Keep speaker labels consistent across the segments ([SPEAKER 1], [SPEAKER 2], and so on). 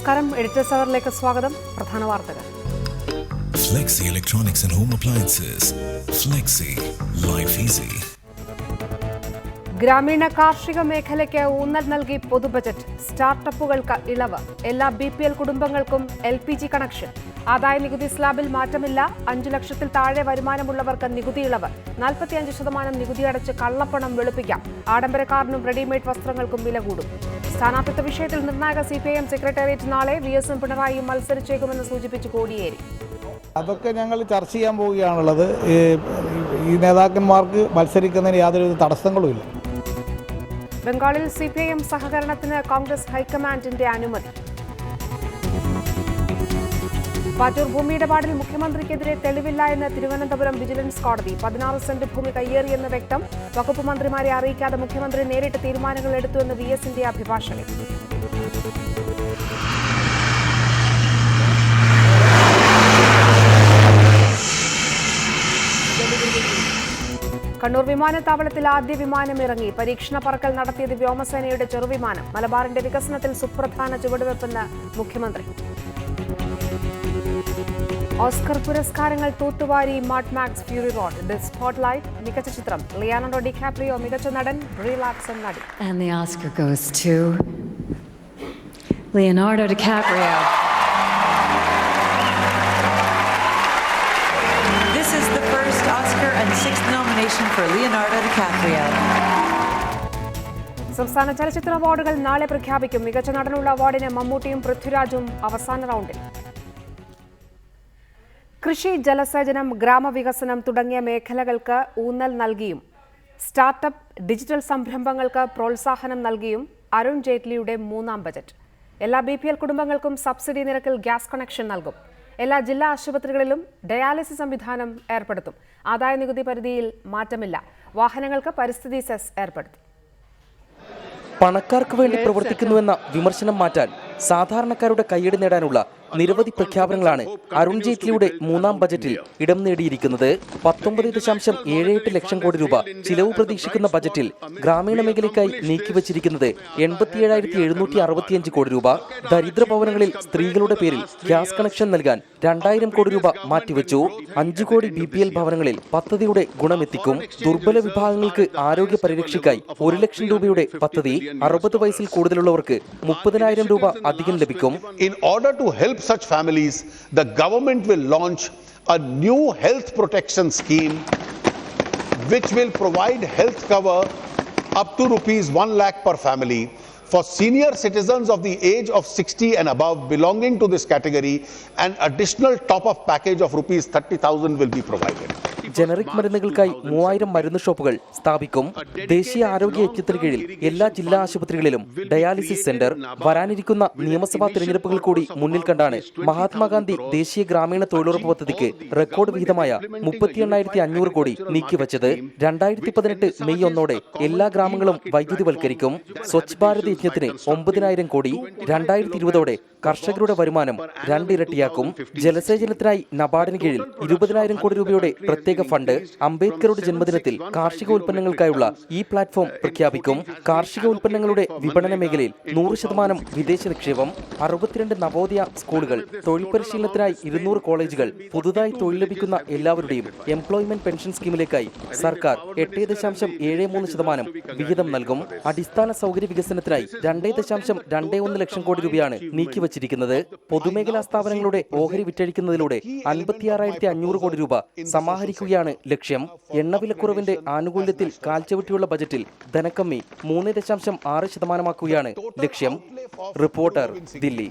[SPEAKER 1] നമസ്കാരം. എഡിറ്റേഴ്സ് അവറിലേക്ക് സ്വാഗതം. പ്രധാന വാർത്തകൾ.
[SPEAKER 2] Flexi Electronics and Home Appliances. Flexi. Life easy.
[SPEAKER 1] ഗ്രാമീണ കാർഷിക മേഖലയ്ക്ക് ഊന്നൽ നൽകി പൊതുബജറ്റ്. സ്റ്റാർട്ടപ്പുകൾക്ക് ഇളവ്. എല്ലാ BPL കുടുംബങ്ങൾക്കും LPG കണക്ഷൻ. ആദായ നികുതി സ്ലാബിൽ മാറ്റമില്ല. 5 ലക്ഷത്തിൽ താഴെ വരുമാനമുള്ളവർക്ക് നികുതി ഇളവ്. 45% നികുതി അടച്ച് കള്ളപ്പണം വെളുപ്പിക്കാം. ആഡംബര കാറിനും റെഡിമെയ്ഡ് വസ്ത്രങ്ങൾക്കും വില കൂടും. സ്ഥാനാർത്ഥിത്വ വിഷയത്തിൽ നിർണായക CPIM സെക്രട്ടേറിയറ്റ് നാളെ. VS പിണറായിയും മത്സരിച്ചേക്കുമെന്ന് സൂചിപ്പിച്ച് കോടിയേരി.
[SPEAKER 3] അതൊക്കെ ഞങ്ങൾ ചർച്ച ചെയ്യാൻ പോവുകയാണുള്ളത്. ഈ നേതാക്കന്മാർക്ക് മത്സരിക്കുന്നതിന് യാതൊരു തടസ്സങ്ങളുമില്ല.
[SPEAKER 1] ബംഗാളിൽ CPIM സഹകരണത്തിന് കോൺഗ്രസ് ഹൈക്കമാൻഡിന്റെ അനുമതി. പാറ്റൂർ ഭൂമിയിടപാടിൽ മുഖ്യമന്ത്രിക്കെതിരെ തെളിവില്ല എന്ന് തിരുവനന്തപുരം വിജിലൻസ് കോടതി. 16 സെന്റ് ഭൂമി കയ്യേറിയെന്ന് വ്യക്തം. വകുപ്പ് മന്ത്രിമാരെ അറിയിക്കാതെ മുഖ്യമന്ത്രി നേരിട്ട് തീരുമാനങ്ങൾ എടുത്തുവെന്ന് VSന്റെ അഭിഭാഷകൻ. കണ്ണൂർ വിമാനത്താവളത്തിൽ ആദ്യ വിമാനം ഇറങ്ങി. പരീക്ഷണ പറക്കൽ നടത്തിയത് വ്യോമസേനയുടെ ചെറുവിമാനം. മലബാറിന്റെ വികസനത്തിൽ സുപ്രധാന ചുവടുവെപ്പെന്ന് മുഖ്യമന്ത്രി. ഓസ്കർ പുരസ്കാരങ്ങൾ തൂത്തുവാരി Mad Max Fury Road. The Spotlight മികച്ച ചിത്രം ലിയോണാർഡോ ഡികാപ്രിയോ, മികച്ച നടൻ ബ്രീ ലാർസൺ നടി.
[SPEAKER 4] And the Oscar goes to Leonardo DiCaprio. This is the first Oscar and 6th nomination for Leonardo DiCaprio.
[SPEAKER 1] സംസ്ഥാന ചലച്ചിത്ര അവാർഡുകൾ നാളെ പ്രഖ്യാപിക്കും. മികച്ച നടനുള്ള അവാർഡിന് മമ്മൂട്ടിയും പൃഥ്വിരാജും അവസാന റൗണ്ടിൽ. കൃഷി, ജലസേചനം, ഗ്രാമവികസനം തുടങ്ങിയ മേഖലകൾക്ക് ഊന്നൽ നൽകിയും സ്റ്റാർട്ടപ്പ്, ഡിജിറ്റൽ സംരംഭങ്ങൾക്ക് പ്രോത്സാഹനം നൽകിയും അരുൺ ജെയ്റ്റ്ലിയുടെ 3ാം ബജറ്റ്. എല്ലാ BPL കുടുംബങ്ങൾക്കും സബ്സിഡി നിരക്കിൽ ഗ്യാസ് കണക്ഷൻ നൽകും. എല്ലാ ജില്ലാ ആശുപത്രികളിലും ഡയാലിസിസ് സംവിധാനം ഏർപ്പെടുത്തും. ആദായ നികുതി പരിധിയിൽ മാറ്റമില്ല. വാഹനങ്ങൾക്ക് പരിസ്ഥിതി സെസ് ഏർപ്പെടുത്തി.
[SPEAKER 5] പണക്കാർക്ക് വേണ്ടി പ്രവർത്തിക്കുന്നുവെന്ന വിമർശനം മാറ്റാൻ സാധാരണക്കാരുടെ കയ്യടി നേടാനുള്ള നിരവധി പ്രഖ്യാപനങ്ങളാണ് അരുൺ ജെയ്റ്റ്ലിയുടെ 3ാം ബജറ്റിൽ ഇടം നേടിയിരിക്കുന്നത്. 19.78 ലക്ഷം കോടി രൂപ ചിലവ് പ്രതീക്ഷിക്കുന്ന ബജറ്റിൽ ഗ്രാമീണ മേഖലയ്ക്കായി നീക്കിവച്ചിരിക്കുന്നത് 87,765 കോടി രൂപ. ദരിദ്ര ഭവനങ്ങളിൽ സ്ത്രീകളുടെ പേരിൽ ഗ്യാസ് കണക്ഷൻ നൽകാൻ 2000 കോടി രൂപ മാറ്റിവെച്ചു. 5 കോടി BPL ഭവനങ്ങളിൽ പദ്ധതിയുടെ ഗുണമെത്തിക്കും. ദുർബല വിഭാഗങ്ങൾക്ക് ആരോഗ്യ പരിരക്ഷയ്ക്കായി 1 ലക്ഷം രൂപയുടെ പദ്ധതി. 60 വയസ്സിൽ കൂടുതലുള്ളവർക്ക് 30,000 രൂപ അധികം ലഭിക്കും.
[SPEAKER 6] In order to help such families, the government will launch a new health protection scheme which will provide health cover up to rupees 1 lakh per family for senior citizens of the age of 60 and above belonging to this category. An additional top-up package of rupees 30,000 will be provided.
[SPEAKER 5] Generic മരുന്നുകൾക്കായി 3000 മരുന്ന് ഷോപ്പുകൾ സ്ഥാപിക്കും. ദേശീയ ആരോഗ്യ യജ്ഞത്തിന് കീഴിൽ എല്ലാ ജില്ലാ ആശുപത്രികളിലും ഡയാലിസിസ് സെന്റർ. വരാനിരിക്കുന്ന നിയമസഭാ തിരഞ്ഞെടുപ്പുകൾ കൂടി മുന്നിൽ കണ്ടാണ് മഹാത്മാഗാന്ധി ദേശീയ ഗ്രാമീണ തൊഴിലുറപ്പ് പദ്ധതിക്ക് റെക്കോർഡ് വിഹിതമായ 38,500 കോടി നീക്കിവച്ചത്. 2018 മെയ് 1 എല്ലാ ഗ്രാമങ്ങളും വൈദ്യുതിവൽക്കരിക്കും. സ്വച്ഛ് ഭാരത് യജ്ഞത്തിന് 9,000 കോടി. 2020 കർഷകരുടെ വരുമാനം 2 ഇരട്ടിയാക്കും. ജലസേചനത്തിനായി നബാർഡിന് കീഴിൽ 20,000 കോടി രൂപയുടെ പ്രത്യേക ഫണ്ട്. അംബേദ്കറുടെ ജന്മദിനത്തിൽ കാർഷിക ഉൽപ്പന്നങ്ങൾക്കായുള്ള ഈ പ്ലാറ്റ്ഫോം പ്രഖ്യാപിക്കും. കാർഷിക ഉൽപ്പന്നങ്ങളുടെ വിപണന മേഖലയിൽ 100% വിദേശ നിക്ഷേപം. 62 നവോദയ സ്കൂളുകൾ. തൊഴിൽ പരിശീലനത്തിനായി 200 കോളേജുകൾ. പുതുതായി തൊഴിൽ ലഭിക്കുന്ന എല്ലാവരുടെയും എംപ്ലോയ്മെന്റ് പെൻഷൻ സ്കീമിലേക്കായി സർക്കാർ 8.73% വിഹിതം നൽകും. അടിസ്ഥാന സൗകര്യ വികസനത്തിനായി 2.21 ലക്ഷം കോടി രൂപയാണ് നീക്കിവച്ചിരിക്കുന്നത്. പൊതുമേഖലാ സ്ഥാപനങ്ങളുടെ ഓഹരി വിറ്റഴിക്കുന്നതിലൂടെ 56,500 കോടി രൂപ സമാഹരിക്കുകയാണ് ലക്ഷ്യം. എണ്ണവിലക്കുറവിന്റെ ആനുകൂല്യത്തിൽ കാൽച്ചവിട്ടിയുള്ള ബജറ്റിൽ ധനക്കമ്മി 3.6% ലക്ഷ്യം. റിപ്പോർട്ടർ, ദില്ലി.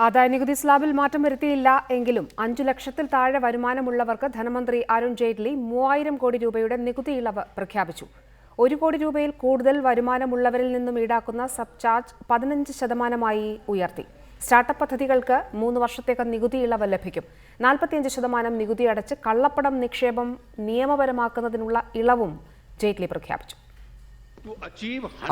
[SPEAKER 1] ആദായ നികുതി സ്ലാബിൽ മാറ്റം വരുത്തിയില്ല എങ്കിലും 5 ലക്ഷത്തിൽ താഴെ വരുമാനമുള്ളവർക്ക് ധനമന്ത്രി അരുൺ ജെയ്റ്റ്ലി 3000 കോടി രൂപയുടെ നികുതി ഇളവ് പ്രഖ്യാപിച്ചു. 1 കോടി രൂപയിൽ കൂടുതൽ വരുമാനമുള്ളവരിൽ നിന്നും ഈടാക്കുന്ന സബ് ചാർജ് 15% ഉയർത്തി. സ്റ്റാർട്ടപ്പ് പദ്ധതികൾക്ക് 3 വർഷത്തേക്ക് നികുതി ഇളവ് ലഭിക്കും. 45% നികുതി അടച്ച് കള്ളപ്പണം നിക്ഷേപം നിയമപരമാക്കുന്നതിനുള്ള ഇളവും ജെയ്റ്റ്ലി പ്രഖ്യാപിച്ചു.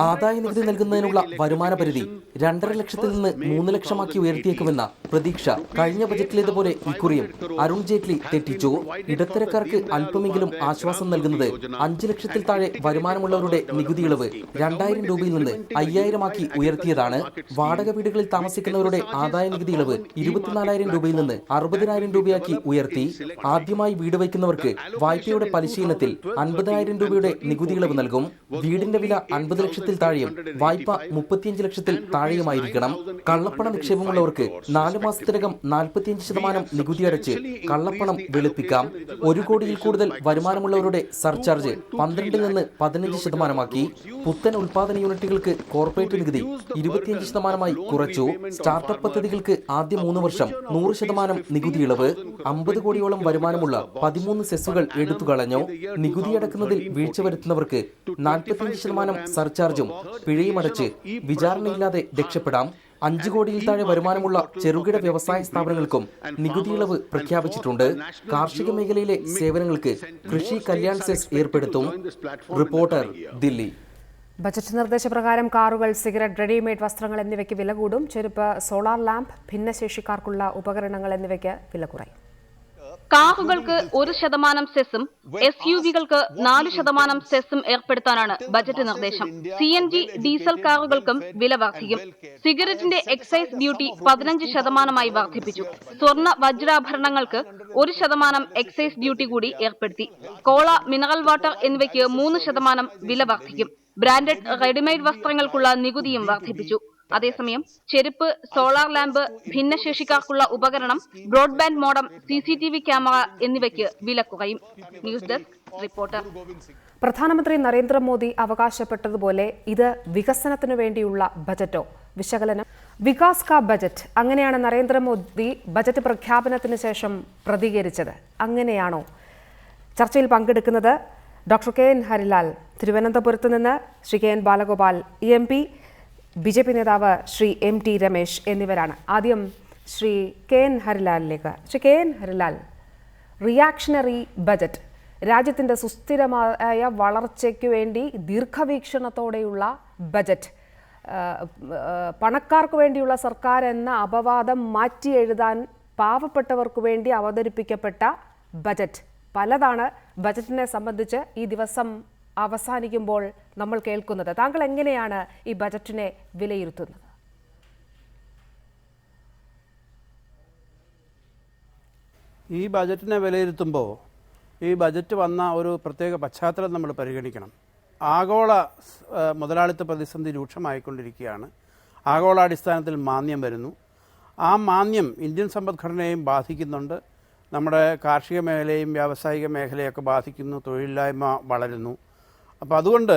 [SPEAKER 5] ആദായ നികുതി നൽകുന്നതിനുള്ള വരുമാന പരിധി 2.5 ലക്ഷത്തിൽ നിന്ന് 3 ലക്ഷമാക്കി ഉയർത്തിയേക്കുമെന്ന പ്രതീക്ഷ കഴിഞ്ഞ ബജറ്റിലേതുപോലെ ഇക്കുറിയും അരുൺ ജെയ്റ്റ്ലി തെറ്റിച്ചു. ഇടത്തരക്കാർക്ക് അല്പമെങ്കിലും ആശ്വാസം നൽകുന്നത് 5 ലക്ഷത്തിൽ താഴെ വരുമാനമുള്ളവരുടെ നികുതി ഇളവ് 2000 രൂപയിൽ നിന്ന് 5000 ആക്കി ഉയർത്തിയതാണ്. വാടക വീടുകളിൽ താമസിക്കുന്നവരുടെ ആദായ നികുതി ഇളവ് 24,000 രൂപയിൽ നിന്ന് 60,000 രൂപയാക്കി ഉയർത്തി. ആദ്യമായി വീട് വയ്ക്കുന്നവർക്ക് വായ്പയുടെ പലിശ ഇനത്തിൽ 50,000 രൂപയുടെ നികുതി ഇളവ് നൽകും. വീടിന്റെ വില 50 ലക്ഷത്തിൽ താഴെയും വായ്പ 35 ലക്ഷത്തിൽ താഴെയുമായിരിക്കണം. കള്ളപ്പണ നിക്ഷേപമുള്ളവർക്ക് 4 മാസത്തിനകം 45% നികുതി അടച്ച് കള്ളപ്പണം വെളുപ്പിക്കാം. 1 കോടിയിൽ കൂടുതൽ വരുമാനമുള്ളവരുടെ സർചാർജ് 12 നിന്ന് 15%ആക്കി. പുത്തൻ ഉൽപാദന യൂണിറ്റുകൾക്ക് കോർപ്പറേറ്റ് നികുതി 25%ആയി കുറച്ചു. സ്റ്റാർട്ടപ്പ് പദ്ധതികൾക്ക് ആദ്യ 3 വർഷം 100% നികുതി ഇളവ്. 50 കോടിയോളം വരുമാനമുള്ള 13 സെസ്സുകൾ എടുത്തു കളഞ്ഞു. നികുതി അടക്കുന്നതിൽ വീഴ്ച വരുത്തുന്നവർക്ക് 45% സർചാർജും പിഴയും അടച്ച് വിചാരണയില്ലാതെ രക്ഷപ്പെടാം. 5 കോടിയിൽ താഴെ വരുമാനമുള്ള ചെറുകിട വ്യവസായ സ്ഥാപനങ്ങൾക്കും നികുതി ഇളവ് പ്രഖ്യാപിച്ചിട്ടുണ്ട്. കാർഷിക മേഖലയിലെ സേവനങ്ങൾക്ക് കൃഷി കല്യാൺ സെസ് ഏർപ്പെടുത്തും. റിപ്പോർട്ടർ, ദില്ലി.
[SPEAKER 1] ബജറ്റ് നിർദ്ദേശപ്രകാരം കാറുകൾ, സിഗരറ്റ്, റെഡിമെയ്ഡ് വസ്ത്രങ്ങൾ എന്നിവയ്ക്ക് വില കൂടും. ചെരുപ്പ്, സോളാർ ലാമ്പ്, ഭിന്നശേഷിക്കാർക്കുള്ള ഉപകരണങ്ങൾ എന്നിവയ്ക്ക് വില കുറയും.
[SPEAKER 7] കാറുകൾക്ക് 1% സെസ്സും SUV-കൾക്ക് 4% സെസ്സും ഏർപ്പെടുത്താനാണ് ബജറ്റ് നിർദ്ദേശം. CNG ഡീസൽ കാറുകൾക്കും വില വർദ്ധിക്കും. സിഗരറ്റിന്റെ എക്സൈസ് ഡ്യൂട്ടി 15%ആയി വർദ്ധിപ്പിച്ചു. സ്വർണ്ണ വജ്രാഭരണങ്ങൾക്ക് 1% എക്സൈസ് ഡ്യൂട്ടി കൂടി ഏർപ്പെടുത്തി. കോള, മിനറൽ വാട്ടർ എന്നിവയ്ക്ക് 3% വില വർദ്ധിക്കും. ബ്രാൻഡഡ് റെഡിമെയ്ഡ് വസ്ത്രങ്ങൾക്കുള്ള നികുതിയും വർദ്ധിപ്പിച്ചു. അതേസമയം ചെരുപ്പ്, സോളാർ ലാമ്പ്, ഭിന്നശേഷിക്കാർക്കുള്ള ഉപകരണം, ബ്രോഡ്ബാൻഡ് മോഡം, CCTV ക്യാമറ എന്നിവയ്ക്ക് വില കുറയും. News desk, reporter.
[SPEAKER 1] പ്രധാനമന്ത്രി നരേന്ദ്രമോദി അവകാശപ്പെട്ടതുപോലെ ഇത് വികസനത്തിനു വേണ്ടിയുള്ള ബജറ്റോ? വിശകലനം. വികാസ് കാ ബജറ്റ്, അങ്ങനെയാണ് നരേന്ദ്രമോദി ബജറ്റ് പ്രഖ്യാപനത്തിന് ശേഷം പ്രതികരിച്ചത്. അങ്ങനെയാണോ? ചർച്ചയിൽ പങ്കെടുക്കുന്നത് ഡോക്ടർ KN ഹരിലാൽ, തിരുവനന്തപുരത്ത് നിന്ന് Shri KN Balagopal MP, BJP നേതാവ് ശ്രീ MT രമേശ് എന്നിവരാണ്. ആദ്യം ശ്രീ KN ഹരിലാലിലേക്ക്. Shri KN Harilal, reactionary budget, രാജ്യത്തിൻ്റെ സുസ്ഥിരമായ വളർച്ചയ്ക്ക് വേണ്ടി ദീർഘവീക്ഷണത്തോടെയുള്ള ബജറ്റ്, പണക്കാർക്ക് വേണ്ടിയുള്ള സർക്കാർ എന്ന അപവാദം മാറ്റി എഴുതാൻ പാവപ്പെട്ടവർക്ക് വേണ്ടി അവതരിപ്പിക്കപ്പെട്ട ബജറ്റ്. പലതാണ് ബജറ്റിനെ സംബന്ധിച്ച് ഈ ദിവസം അവസാനിക്കുമ്പോൾ നമ്മൾ കേൾക്കുന്നത്. താങ്കൾ എങ്ങനെയാണ് ഈ ബജറ്റിനെ വിലയിരുത്തുന്നത്?
[SPEAKER 8] ഈ ബജറ്റിനെ വിലയിരുത്തുമ്പോൾ ഈ ബജറ്റ് വന്ന ഒരു പ്രത്യേക പശ്ചാത്തലം നമ്മൾ പരിഗണിക്കണം. ആഗോള മുതലാളിത്ത പ്രതിസന്ധി രൂക്ഷമായിക്കൊണ്ടിരിക്കുകയാണ്. ആഗോളാടിസ്ഥാനത്തിൽ മാന്ദ്യം വരുന്നു. ആ മാന്ദ്യം ഇന്ത്യൻ സമ്പദ്ഘടനയെയും ബാധിക്കുന്നുണ്ട്. നമ്മുടെ കാർഷിക മേഖലയും വ്യാവസായിക മേഖലയൊക്കെ ബാധിക്കുന്നു. തൊഴിലില്ലായ്മ വളരുന്നു. അപ്പോൾ അതുകൊണ്ട്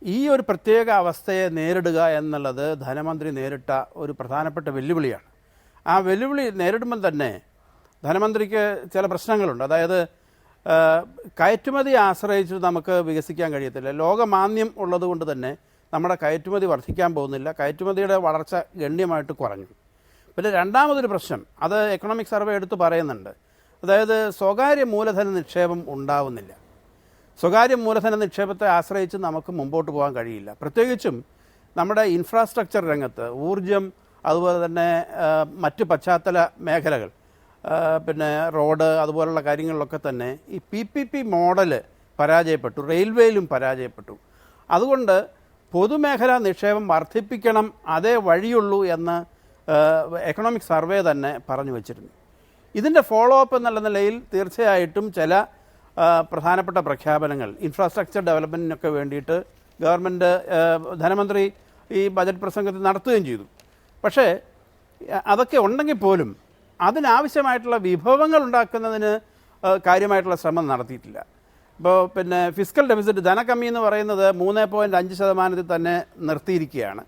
[SPEAKER 8] ഈ ഒരു പ്രത്യേക അവസ്ഥയെ നേരിടുക എന്നുള്ളത് ധനമന്ത്രി നേരിട്ട ഒരു പ്രധാനപ്പെട്ട വെല്ലുവിളിയാണ്. ആ വെല്ലുവിളി നേരിടുമ്പോൾ തന്നെ ധനമന്ത്രിക്ക് ചില പ്രശ്നങ്ങളുണ്ട്. അതായത് കയറ്റുമതി ആശ്രയിച്ച് നമുക്ക് വികസിക്കാൻ കഴിയത്തില്ല. ലോകമാന്ദ്യം ഉള്ളതുകൊണ്ട് തന്നെ നമ്മുടെ കയറ്റുമതി വർദ്ധിക്കാൻ പോകുന്നില്ല. കയറ്റുമതിയുടെ വളർച്ച ഗണ്യമായിട്ട് കുറഞ്ഞു. പിന്നെ രണ്ടാമതൊരു പ്രശ്നം, അത് എക്കണോമിക് സർവേ എടുത്ത് പറയുന്നുണ്ട്. അതായത് സ്വകാര്യ മൂലധന നിക്ഷേപം ഉണ്ടാവുന്നില്ല. സ്വകാര്യ മൂലധന നിക്ഷേപത്തെ ആശ്രയിച്ച് നമുക്ക് മുമ്പോട്ട് പോകാൻ കഴിയില്ല. പ്രത്യേകിച്ചും നമ്മുടെ ഇൻഫ്രാസ്ട്രക്ചർ രംഗത്ത്, ഊർജം, അതുപോലെ തന്നെ മറ്റ് പശ്ചാത്തല മേഖലകൾ, പിന്നെ റോഡ്, അതുപോലുള്ള കാര്യങ്ങളിലൊക്കെ തന്നെ ഈ PPP മോഡൽ പരാജയപ്പെട്ടു. റെയിൽവേയിലും പരാജയപ്പെട്ടു. അതുകൊണ്ട് പൊതുമേഖലാ നിക്ഷേപം വർദ്ധിപ്പിക്കണം, അതേ വഴിയുള്ളൂ എന്ന് എക്കണോമിക് സർവേ തന്നെ പറഞ്ഞു വച്ചിരുന്നു. ഇതിൻ്റെ ഫോളോ അപ്പ് എന്നുള്ള നിലയിൽ തീർച്ചയായിട്ടും ചില പ്രധാനപ്പെട്ട പ്രഖ്യാപനങ്ങൾ ഇൻഫ്രാസ്ട്രക്ചർ ഡെവലപ്മെൻറ്റിനൊക്കെ വേണ്ടിയിട്ട് ഗവൺമെൻറ്, ധനമന്ത്രി ഈ ബജറ്റ് പ്രസംഗത്തിൽ നടത്തുകയും ചെയ്തു. പക്ഷേ അതൊക്കെ ഉണ്ടെങ്കിൽ പോലും അതിനാവശ്യമായിട്ടുള്ള വിഭവങ്ങൾ ഉണ്ടാക്കുന്നതിന് കാര്യമായിട്ടുള്ള ശ്രമം നടത്തിയിട്ടില്ല. ഇപ്പോൾ പിന്നെ ഫിസ്ക്കൽ ഡെഫിസിറ്റ്, ധനകമ്മി എന്ന് പറയുന്നത് 3.5% തന്നെ നിർത്തിയിരിക്കുകയാണ്.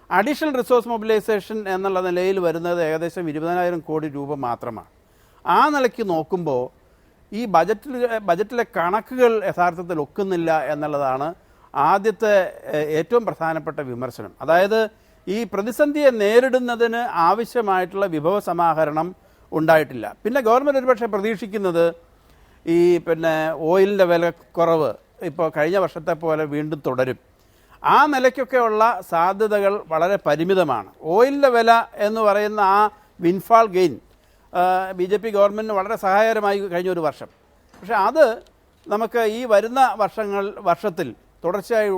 [SPEAKER 8] അഡീഷണൽ റിസോഴ്സ് മൊബിലൈസേഷൻ എന്നുള്ള നിലയിൽ വരുന്നത് ഏകദേശം 20,000 കോടി രൂപ മാത്രമാണ്. ആ നിലയ്ക്ക് നോക്കുമ്പോൾ ഈ ബജറ്റിലെ കണക്കുകൾ യഥാർത്ഥത്തിൽ ഒക്കുന്നില്ല എന്നുള്ളതാണ് ആദ്യത്തെ ഏറ്റവും പ്രധാനപ്പെട്ട വിമർശനം. അതായത് ഈ പ്രതിസന്ധിയെ നേരിടുന്നതിന് ആവശ്യമായിട്ടുള്ള വിഭവ സമാഹരണം ഉണ്ടായിട്ടില്ല. പിന്നെ ഗവൺമെൻറ് ഒരുപക്ഷെ പ്രതീക്ഷിക്കുന്നത് ഈ പിന്നെ ഓയിലിൻ്റെ വില കുറവ് ഇപ്പോൾ കഴിഞ്ഞ വർഷത്തെ പോലെ വീണ്ടും തുടരും. ആ നിലയ്ക്കൊക്കെയുള്ള സാധ്യതകൾ വളരെ പരിമിതമാണ്. ഓയിലിൻ്റെ വില എന്ന് പറയുന്ന ആ വിൻഫാൾ ഗെയിൻ BJP ഗവൺമെൻറ്റിന് വളരെ സഹായകരമായി കഴിഞ്ഞ ഒരു വർഷം. പക്ഷേ അത് നമുക്ക് ഈ വരുന്ന വർഷത്തിൽ തുടർച്ചയായി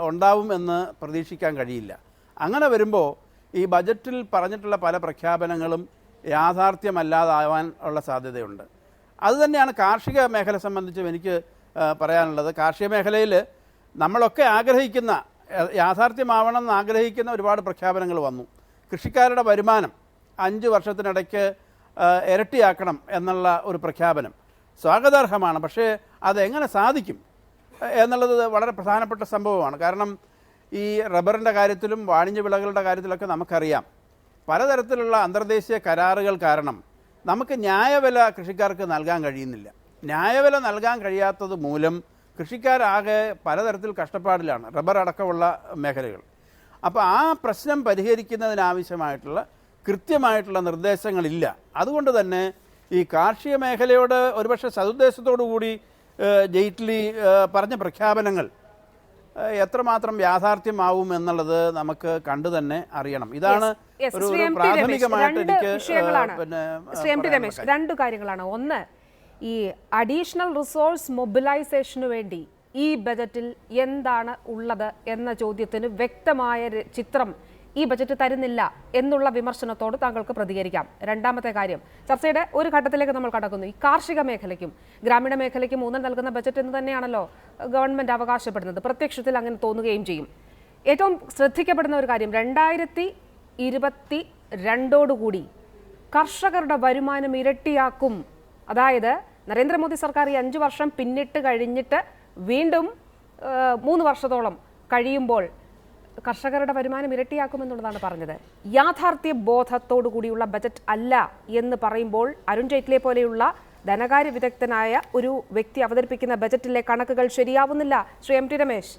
[SPEAKER 8] ഉണ്ടാവുമെന്ന് പ്രതീക്ഷിക്കാൻ കഴിയില്ല. അങ്ങനെ വരുമ്പോൾ ഈ ബജറ്റിൽ പറഞ്ഞിട്ടുള്ള പല പ്രഖ്യാപനങ്ങളും യാഥാർത്ഥ്യമല്ലാതാവാൻ ഉള്ള സാധ്യതയുണ്ട്. അതുതന്നെയാണ് കാർഷിക മേഖല സംബന്ധിച്ചും എനിക്ക് പറയാനുള്ളത്. കാർഷിക മേഖലയിൽ നമ്മളൊക്കെ ആഗ്രഹിക്കുന്ന, യാഥാർത്ഥ്യമാവണം എന്ന് ആഗ്രഹിക്കുന്ന ഒരുപാട് പ്രഖ്യാപനങ്ങൾ വന്നു. കൃഷിക്കാരുടെ വരുമാനം 5 വർഷത്തിനിടയ്ക്ക് ഇരട്ടിയാക്കണം എന്നുള്ള ഒരു പ്രഖ്യാപനം സ്വാഗതാർഹമാണ്. പക്ഷേ അതെങ്ങനെ സാധിക്കും എന്നുള്ളത് വളരെ പ്രധാനപ്പെട്ട സംഭവമാണ്. കാരണം ഈ റബ്ബറിൻ്റെ കാര്യത്തിലും വാണിജ്യ വിളകളുടെ കാര്യത്തിലൊക്കെ നമുക്കറിയാം, പലതരത്തിലുള്ള അന്തർദേശീയ കരാറുകൾ കാരണം നമുക്ക് ന്യായവില കൃഷിക്കാർക്ക് നൽകാൻ കഴിയുന്നില്ല. ന്യായവില നൽകാൻ കഴിയാത്തത് മൂലം കൃഷിക്കാരാകെ പലതരത്തിൽ കഷ്ടപ്പാടിലാണ്, റബ്ബർ അടക്കമുള്ള മേഖലകൾ. അപ്പോൾ ആ പ്രശ്നം പരിഹരിക്കുന്നതിനാവശ്യമായിട്ടുള്ള കൃത്യമായിട്ടുള്ള നിർദ്ദേശങ്ങളില്ല. അതുകൊണ്ട് തന്നെ ഈ കാർഷിക മേഖലയോട് ഒരുപക്ഷെ സതുദ്ദേശത്തോടു കൂടി ജെയ്റ്റ്ലി പറഞ്ഞ പ്രഖ്യാപനങ്ങൾ എത്രമാത്രം യാഥാർത്ഥ്യമാവും എന്നുള്ളത് നമുക്ക് കണ്ടു തന്നെ അറിയണം. ഇതാണ് ഒരു പ്രാഥമികമായിട്ട് എനിക്ക്
[SPEAKER 1] രമേശ്, 2 കാര്യങ്ങളാണ്. ഒന്ന്, ഈ അഡീഷണൽ റിസോഴ്സ് മൊബിലൈസേഷന് വേണ്ടി ഈ ബജറ്റിൽ എന്താണ് ഉള്ളത് എന്ന ചോദ്യത്തിന് വ്യക്തമായ ചിത്രം ഈ ബജറ്റ് തരുന്നില്ല എന്നുള്ള വിമർശനത്തോട് താങ്കൾക്ക് പ്രതികരിക്കാം. രണ്ടാമത്തെ കാര്യം, ചർച്ചയുടെ ഒരു ഘട്ടത്തിലേക്ക് നമ്മൾ കടക്കുന്നു. ഈ കാർഷിക മേഖലയ്ക്കും ഗ്രാമീണ മേഖലയ്ക്കും ഊന്നൽ നൽകുന്ന ബജറ്റ് എന്ന് തന്നെയാണല്ലോ ഗവൺമെൻറ് അവകാശപ്പെടുന്നത്. പ്രത്യക്ഷത്തിൽ അങ്ങനെ തോന്നുകയും ചെയ്യും. ഏറ്റവും ശ്രദ്ധിക്കപ്പെടുന്ന ഒരു കാര്യം, 2022 കർഷകരുടെ വരുമാനം ഇരട്ടിയാക്കും. അതായത് നരേന്ദ്രമോദി സർക്കാർ ഈ 5 വർഷം പിന്നിട്ട് കഴിഞ്ഞിട്ട് വീണ്ടും 3 വർഷത്തോളം കഴിയുമ്പോൾ കർഷകരുടെ വരുമാനം ഇരട്ടിയാക്കുമെന്നുള്ളതാണ് പറഞ്ഞത്. യാഥാർത്ഥ്യ ബോധത്തോടു കൂടിയുള്ള ബജറ്റ് അല്ല എന്ന് പറയുമ്പോൾ അരുൺ ജെയ്റ്റ്ലിയെ പോലെയുള്ള ധനകാര്യ വിദഗ്ധനായ ഒരു വ്യക്തി അവതരിപ്പിക്കുന്ന ബജറ്റിലെ കണക്കുകൾ ശരിയാവുന്നില്ല. ശ്രീ MT രമേശ്.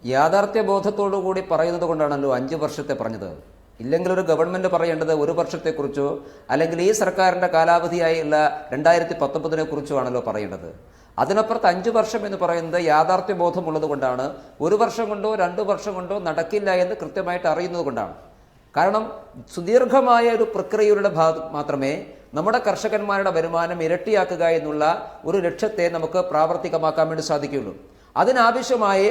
[SPEAKER 9] യാഥാർത്ഥ്യ ബോധത്തോടു കൂടി പറയുന്നത് കൊണ്ടാണല്ലോ 5 വർഷത്തെ പറഞ്ഞത്. ഇല്ലെങ്കിൽ ഒരു ഗവൺമെന്റ് പറയേണ്ടത് 1 വർഷത്തെക്കുറിച്ചോ അല്ലെങ്കിൽ ഈ സർക്കാരിന്റെ കാലാവധിയായുള്ള 2019 കുറിച്ചോ ആണല്ലോ പറയേണ്ടത്. അതിനപ്പുറത്ത് 5 വർഷം എന്ന് പറയുന്നത് യാഥാർത്ഥ്യ ബോധമുള്ളത് കൊണ്ടാണ്. 1 വർഷം കൊണ്ടോ 2 വർഷം കൊണ്ടോ നടക്കില്ല എന്ന് കൃത്യമായിട്ട് അറിയുന്നത് കൊണ്ടാണ്. കാരണം സുദീർഘമായ ഒരു പ്രക്രിയയുടെ ഭാഗം മാത്രമേ നമ്മുടെ കർഷകന്മാരുടെ വരുമാനം ഇരട്ടിയാക്കുക എന്നുള്ള ഒരു ലക്ഷ്യത്തെ നമുക്ക് പ്രാവർത്തികമാക്കാൻ വേണ്ടി സാധിക്കുകയുള്ളൂ. അതിനാവശ്യമായ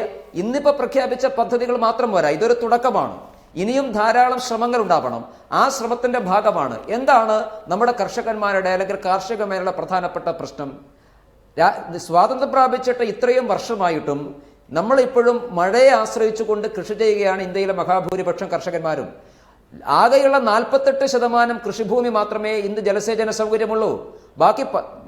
[SPEAKER 9] ഇന്നിപ്പോൾ പ്രഖ്യാപിച്ച പദ്ധതികൾ മാത്രം പോരാ, ഇതൊരു തുടക്കമാണ്. ഇനിയും ധാരാളം ശ്രമങ്ങൾ ഉണ്ടാവണം. ആ ശ്രമത്തിന്റെ ഭാഗമാണ് എന്താണ് നമ്മുടെ കർഷകന്മാരുടെ അല്ലെങ്കിൽ കാർഷിക മേഖലയുടെ പ്രധാനപ്പെട്ട പ്രശ്നം. സ്വാതന്ത്ര്യം പ്രാപിച്ചിട്ട് ഇത്രയും വർഷമായിട്ടും നമ്മളിപ്പോഴും മഴയെ ആശ്രയിച്ചുകൊണ്ട് കൃഷി ചെയ്യുകയാണ് ഇന്ത്യയിലെ മഹാഭൂരിപക്ഷം കർഷകന്മാരും. ആകെയുള്ള 48% കൃഷിഭൂമി മാത്രമേ ഇന്ന് ജലസേചന സൗകര്യമുള്ളൂ. ബാക്കി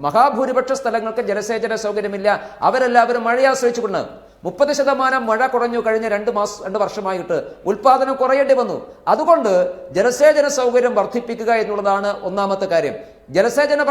[SPEAKER 9] മഹാഭൂരിപക്ഷ സ്ഥലങ്ങൾക്ക് ജലസേചന സൗകര്യമില്ല. അവരെല്ലാവരും മഴയെ ആശ്രയിച്ചുകൊണ്ട് 30% മഴ കുറഞ്ഞു കഴിഞ്ഞ 2 വർഷമായിട്ട് ഉൽപാദനം കുറയേണ്ടി വന്നു. അതുകൊണ്ട് ജലസേചന സൗകര്യം വർദ്ധിപ്പിക്കുക എന്നുള്ളതാണ് ഒന്നാമത്തെ കാര്യം. ജലസേചന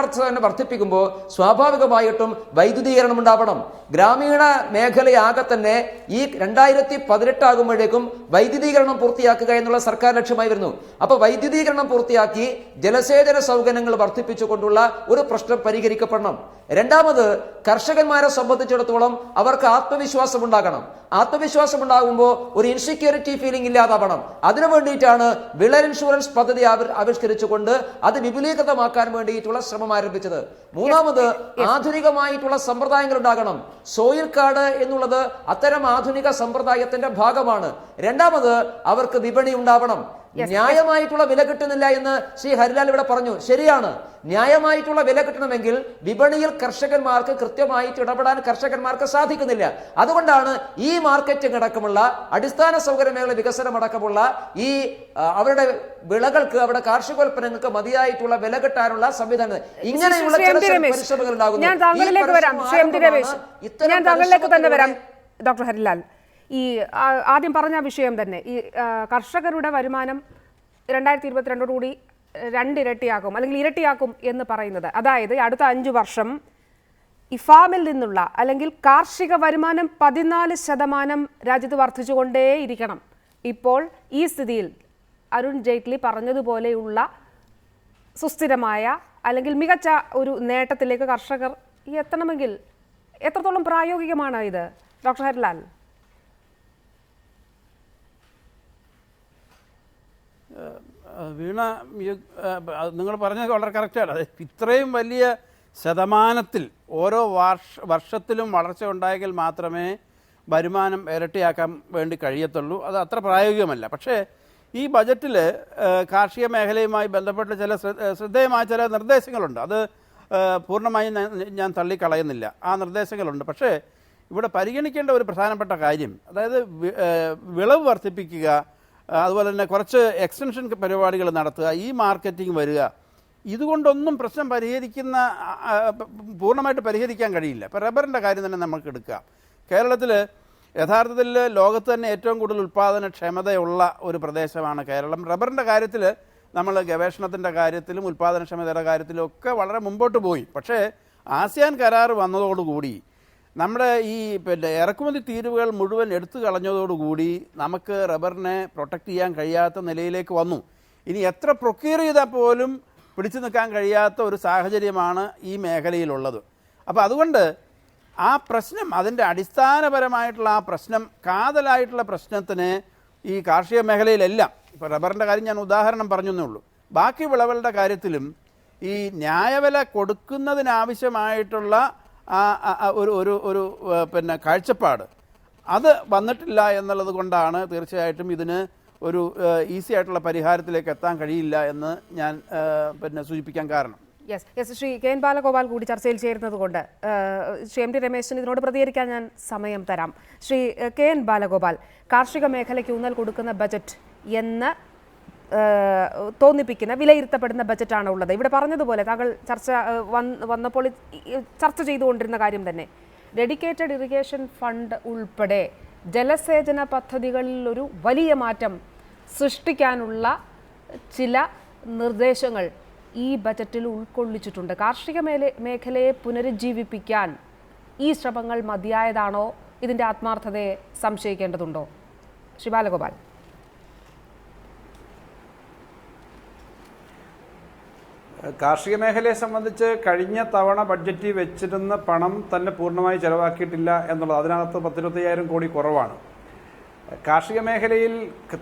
[SPEAKER 9] വർദ്ധിപ്പിക്കുമ്പോൾ സ്വാഭാവികമായിട്ടും വൈദ്യുതീകരണം ഉണ്ടാവണം. ഗ്രാമീണ മേഖലയാകെ തന്നെ ഈ 2018 ആകുമ്പോഴേക്കും വൈദ്യുതീകരണം പൂർത്തിയാക്കുക എന്നുള്ള സർക്കാർ ലക്ഷ്യമായി വരുന്നു. അപ്പോൾ വൈദ്യുതീകരണം പൂർത്തിയാക്കി ജലസേചന സൗകര്യങ്ങൾ വർദ്ധിപ്പിച്ചുകൊണ്ടുള്ള ഒരു പ്രശ്നം പരിഹരിക്കപ്പെടണം. രണ്ടാമത്, കർഷകന്മാരെ സംബന്ധിച്ചിടത്തോളം അവർക്ക് ആത്മവിശ്വാസം ഉണ്ടാകണം. ആത്മവിശ്വാസം ഉണ്ടാകുമ്പോൾ ഒരു ഇൻസെക്യൂരിറ്റി ഫീലിംഗ് ഇല്ലാതാവണം. അതിനു വേണ്ടിയിട്ടാണ് വിള ഇൻഷുറൻസ് പദ്ധതി ആവിഷ്കരിച്ചുകൊണ്ട് അത് വിപുലീകൃതമാക്കാൻ വേണ്ടിയിട്ടുള്ള ശ്രമം ആരംഭിച്ചത്. മൂന്നാമത്, ആധുനികമായിട്ടുള്ള സമ്പ്രദായങ്ങൾ ഉണ്ടാകണം. സോയിൽ കാർഡ് എന്നുള്ളത് അത്തരം ആധുനിക സമ്പ്രദായത്തിന്റെ ഭാഗമാണ്. രണ്ടാമത്, അവർക്ക് വിപണി ഉണ്ടാവണം. ന്യായമായിട്ടുള്ള വില കിട്ടുന്നില്ല എന്ന് ശ്രീ ഹരിലാൽ ഇവിടെ പറഞ്ഞു. ശരിയാണ്, ന്യായമായിട്ടുള്ള വില കിട്ടണമെങ്കിൽ വിപണിയിൽ കർഷകന്മാർക്ക് കൃത്യമായിട്ട് ഇടപെടാൻ കർഷകന്മാർക്ക് സാധിക്കുന്നില്ല. അതുകൊണ്ടാണ് ഈ മാർക്കറ്റിംഗ് അടക്കമുള്ള അടിസ്ഥാന സൗകര്യ മേഖല വികസനം അടക്കമുള്ള ഈ അവരുടെ വിളകൾക്ക്, അവരുടെ കാർഷികോൽപ്പന്നങ്ങൾക്ക് മതിയായിട്ടുള്ള വില കിട്ടാനുള്ള സംവിധാനം ഇങ്ങനെയുള്ള പരിശ്രമങ്ങൾ ഉണ്ടാകുന്നു.
[SPEAKER 1] ഞാൻ താങ്കളിലേക്ക് തന്നെ വരാം ഡോക്ടർ ഹരിലാൽ. ഈ ആദ്യം പറഞ്ഞ വിഷയം തന്നെ, ഈ കർഷകരുടെ വരുമാനം 2022 2 ഇരട്ടിയാക്കും അല്ലെങ്കിൽ ഇരട്ടിയാക്കും എന്ന് പറയുന്നത്, അതായത് അടുത്ത 5 വർഷം ഈ ഫാമിൽ നിന്നുള്ള അല്ലെങ്കിൽ കാർഷിക വരുമാനം 14% രാജ്യത്ത് വർദ്ധിച്ചുകൊണ്ടേയിരിക്കണം. ഇപ്പോൾ ഈ സ്ഥിതിയിൽ അരുൺ ജെയ്റ്റ്ലി പറഞ്ഞതുപോലെയുള്ള സുസ്ഥിരമായ അല്ലെങ്കിൽ മികച്ച ഒരു നേട്ടത്തിലേക്ക് കർഷകർ എത്തണമെങ്കിൽ എത്രത്തോളം പ്രായോഗികമാണ് ഇത് ഡോക്ടർ ഹരിലാൽ?
[SPEAKER 8] വീണ, നിങ്ങൾ പറഞ്ഞത് വളരെ കറക്റ്റാണ്. അത് ഇത്രയും വലിയ ശതമാനത്തിൽ ഓരോ വർഷത്തിലും വളർച്ച ഉണ്ടായെങ്കിൽ മാത്രമേ വരുമാനം ഇരട്ടിയാക്കാൻ വേണ്ടി കഴിയത്തുള്ളൂ. അത് അത്ര പ്രായോഗികമല്ല. പക്ഷേ ഈ ബജറ്റിൽ കാർഷിക മേഖലയുമായി ബന്ധപ്പെട്ട ചില ശ്രദ്ധേയമായ ചില നിർദ്ദേശങ്ങളുണ്ട്. അത് പൂർണ്ണമായും ഞാൻ തള്ളിക്കളയുന്നില്ല. ആ നിർദ്ദേശങ്ങളുണ്ട്. പക്ഷേ ഇവിടെ പരിഗണിക്കേണ്ട ഒരു പ്രധാനപ്പെട്ട കാര്യം, അതായത് വിളവ് വർദ്ധിപ്പിക്കുക, അതുപോലെ തന്നെ കുറച്ച് എക്സ്റ്റൻഷൻ പരിപാടികൾ നടത്തുക, ഈ മാർക്കറ്റിംഗ് വരിക, ഇതുകൊണ്ടൊന്നും പ്രശ്നം പൂർണ്ണമായിട്ട് പരിഹരിക്കാൻ കഴിയില്ല. ഇപ്പോൾ റബ്ബറിൻ്റെ കാര്യം തന്നെ നമുക്ക് എടുക്കാം. കേരളത്തിൽ യഥാർത്ഥത്തിൽ ലോകത്ത് തന്നെ ഏറ്റവും കൂടുതൽ ഉൽപ്പാദനക്ഷമതയുള്ള ഒരു പ്രദേശമാണ് കേരളം. റബ്ബറിൻ്റെ കാര്യത്തിൽ നമ്മൾ ഗവേഷണത്തിൻ്റെ കാര്യത്തിലും ഉൽപ്പാദനക്ഷമതയുടെ കാര്യത്തിലും ഒക്കെ വളരെ മുമ്പോട്ട് പോയി. പക്ഷേ ആസിയാൻ കരാർ വന്നതോടുകൂടി നമ്മുടെ ഈ ഇറക്കുമതി തീരുവകൾ മുഴുവൻ എടുത്തു കളഞ്ഞതോടുകൂടി നമുക്ക് റബ്ബറിനെ പ്രൊട്ടക്റ്റ് ചെയ്യാൻ കഴിയാത്ത നിലയിലേക്ക് വന്നു. ഇനി എത്ര പ്രൊക്യൂർ ചെയ്താൽ പോലും പിടിച്ചു നിൽക്കാൻ കഴിയാത്ത ഒരു സാഹചര്യമാണ് ഈ മേഖലയിലുള്ളത്. അപ്പോൾ അതുകൊണ്ട് ആ പ്രശ്നം, അതിൻ്റെ അടിസ്ഥാനപരമായിട്ടുള്ള ആ പ്രശ്നം, കാതലായിട്ടുള്ള പ്രശ്നത്തിന് ഈ കാർഷിക മേഖലയിലെല്ലാം, ഇപ്പോൾ റബ്ബറിൻ്റെ കാര്യം ഞാൻ ഉദാഹരണം പറഞ്ഞെന്നേ ഉള്ളൂ, ബാക്കി വിളകളുടെ കാര്യത്തിലും ഈ ന്യായവില കൊടുക്കുന്നതിനാവശ്യമായിട്ടുള്ള ഒരു കാഴ്ചപ്പാട് അത് വന്നിട്ടില്ല എന്നുള്ളത് കൊണ്ടാണ് തീർച്ചയായിട്ടും ഇതിന് ഒരു ഈസി ആയിട്ടുള്ള പരിഹാരത്തിലേക്ക് എത്താൻ കഴിയില്ല എന്ന് ഞാൻ സൂചിപ്പിക്കാൻ കാരണം.
[SPEAKER 1] ശ്രീ കെ എൻ ബാലഗോപാൽ കൂടി ചർച്ചയിൽ ചേരുന്നത് കൊണ്ട് ശ്രീ എം ടി രമേശൻ ഇതിനോട് പ്രതികരിക്കാൻ ഞാൻ സമയം തരാം. ശ്രീ കെ എൻ ബാലഗോപാൽ, കാർഷിക മേഖലയ്ക്ക് ഊന്നൽ കൊടുക്കുന്ന ബജറ്റ് എന്ന് തോന്നിപ്പിക്കുന്ന, വിലയിരുത്തപ്പെടുന്ന ബജറ്റാണ് ഉള്ളത്. ഇവിടെ പറഞ്ഞതുപോലെ താങ്കൾ വന്നപ്പോൾ ചർച്ച ചെയ്തുകൊണ്ടിരുന്ന കാര്യം തന്നെ, ഡെഡിക്കേറ്റഡ് ഇറിഗേഷൻ ഫണ്ട് ഉൾപ്പെടെ ജലസേചന പദ്ധതികളിൽ ഒരു വലിയ മാറ്റം സൃഷ്ടിക്കാനുള്ള ചില നിർദ്ദേശങ്ങൾ ഈ ബജറ്റിൽ ഉൾക്കൊള്ളിച്ചിട്ടുണ്ട്. കാർഷിക മേഖലയെ പുനരുജ്ജീവിപ്പിക്കാൻ ഈ ശ്രമങ്ങൾ മതിയായതാണോ? ഇതിൻ്റെ ആത്മാർത്ഥതയെ സംശയിക്കേണ്ടതുണ്ടോ? ശ്രീ ബാലഗോപാൽ.
[SPEAKER 10] കാർഷിക മേഖലയെ സംബന്ധിച്ച് കഴിഞ്ഞ തവണ ബഡ്ജറ്റിൽ വെച്ചിരുന്ന പണം തന്നെ പൂർണ്ണമായി ചെലവാക്കിയിട്ടില്ല എന്നുള്ളത്, അതിനകത്ത് 10-25,000 കോടി കുറവാണ്. കാർഷിക മേഖലയിൽ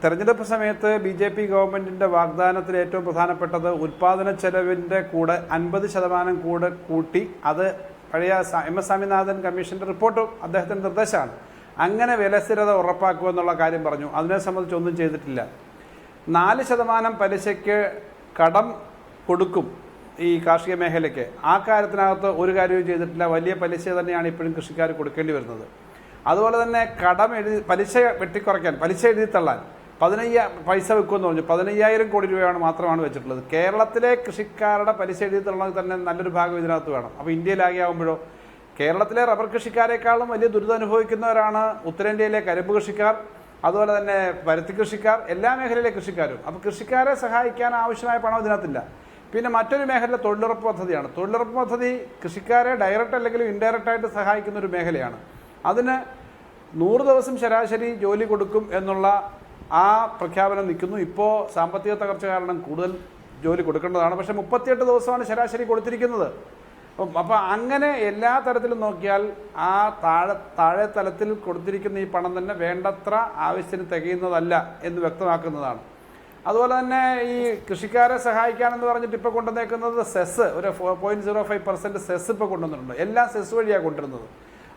[SPEAKER 10] തെരഞ്ഞെടുപ്പ് സമയത്ത് BJP ഗവൺമെൻറ്റിൻ്റെ വാഗ്ദാനത്തിൽ ഏറ്റവും പ്രധാനപ്പെട്ടത് ഉൽപ്പാദന ചെലവിൻ്റെ കൂടെ 50% കൂടെ കൂട്ടി, അത് പഴയ MS സ്വാമിനാഥൻ കമ്മീഷൻ്റെ റിപ്പോർട്ടും അദ്ദേഹത്തിൻ്റെ നിർദ്ദേശമാണ്, അങ്ങനെ വിലസ്ഥിരത ഉറപ്പാക്കുമെന്നുള്ള കാര്യം പറഞ്ഞു. അതിനെ സംബന്ധിച്ച് ഒന്നും ചെയ്തിട്ടില്ല. 4% പലിശയ്ക്ക് കടം കൊടുക്കും ഈ കാർഷിക മേഖലയ്ക്ക്. ആ കാര്യത്തിനകത്ത് ഒരു കാര്യവും ചെയ്തിട്ടില്ല. വലിയ പലിശ തന്നെയാണ് ഇപ്പോഴും കൃഷിക്കാർ കൊടുക്കേണ്ടി വരുന്നത്. അതുപോലെ തന്നെ പലിശ വെട്ടിക്കുറയ്ക്കാൻ, പലിശ എഴുതിത്തള്ളാൻ 15 പൈസ വെക്കുമെന്ന് പറഞ്ഞു. 15,000 കോടി രൂപയാണ് മാത്രമാണ് വെച്ചിട്ടുള്ളത്. കേരളത്തിലെ കൃഷിക്കാരുടെ പലിശ എഴുതിത്തള്ളണമെങ്കിൽ തന്നെ നല്ലൊരു ഭാഗം ഇതിനകത്ത് വേണം. അപ്പോൾ ഇന്ത്യയിലാകെ ആകുമ്പോഴോ, കേരളത്തിലെ റബ്ബർ കൃഷിക്കാരെക്കാളും വലിയ ദുരിതം അനുഭവിക്കുന്നവരാണ് ഉത്തരേന്ത്യയിലെ കരിമ്പ് കൃഷിക്കാർ, അതുപോലെ തന്നെ പരുത്തി കൃഷിക്കാർ, എല്ലാ മേഖലയിലെ കൃഷിക്കാരും. അപ്പോൾ കൃഷിക്കാരെ സഹായിക്കാൻ ആവശ്യമായ പണം ഇതിനകത്തില്ല. പിന്നെ മറ്റൊരു മേഖല തൊഴിലുറപ്പ് പദ്ധതിയാണ്. തൊഴിലുറപ്പ് പദ്ധതി കൃഷിക്കാരെ ഡയറക്റ്റ് അല്ലെങ്കിലും ഇൻഡയറക്റ്റായിട്ട് സഹായിക്കുന്ന ഒരു മേഖലയാണ്. അതിന് 100 ദിവസം ശരാശരി ജോലി കൊടുക്കും എന്നുള്ള ആ പ്രഖ്യാപനം നിൽക്കുന്നു. ഇപ്പോൾ സാമ്പത്തിക തകർച്ച കാരണം കൂടുതൽ ജോലി കൊടുക്കേണ്ടതാണ്. പക്ഷേ 38 ദിവസമാണ് ശരാശരി കൊടുത്തിരിക്കുന്നത്. അപ്പോൾ അങ്ങനെ എല്ലാ തരത്തിലും നോക്കിയാൽ ആ താഴെ തലത്തിൽ കൊടുത്തിരിക്കുന്ന ഈ പണം തന്നെ വേണ്ടത്ര ആവശ്യത്തിന് തികയുന്നതല്ല എന്ന് വ്യക്തമാക്കുന്നതാണ്. അതുപോലെ തന്നെ ഈ കൃഷിക്കാരെ സഹായിക്കാനെന്ന് പറഞ്ഞിട്ട് ഇപ്പോൾ കൊണ്ടുവന്നേക്കുന്നത് സെസ്, ഒരു 4.05% സെസ് ഇപ്പോൾ കൊണ്ടുവന്നിട്ടുണ്ട്. എല്ലാം സെസ് വഴിയാണ് കൊണ്ടുവരുന്നത്.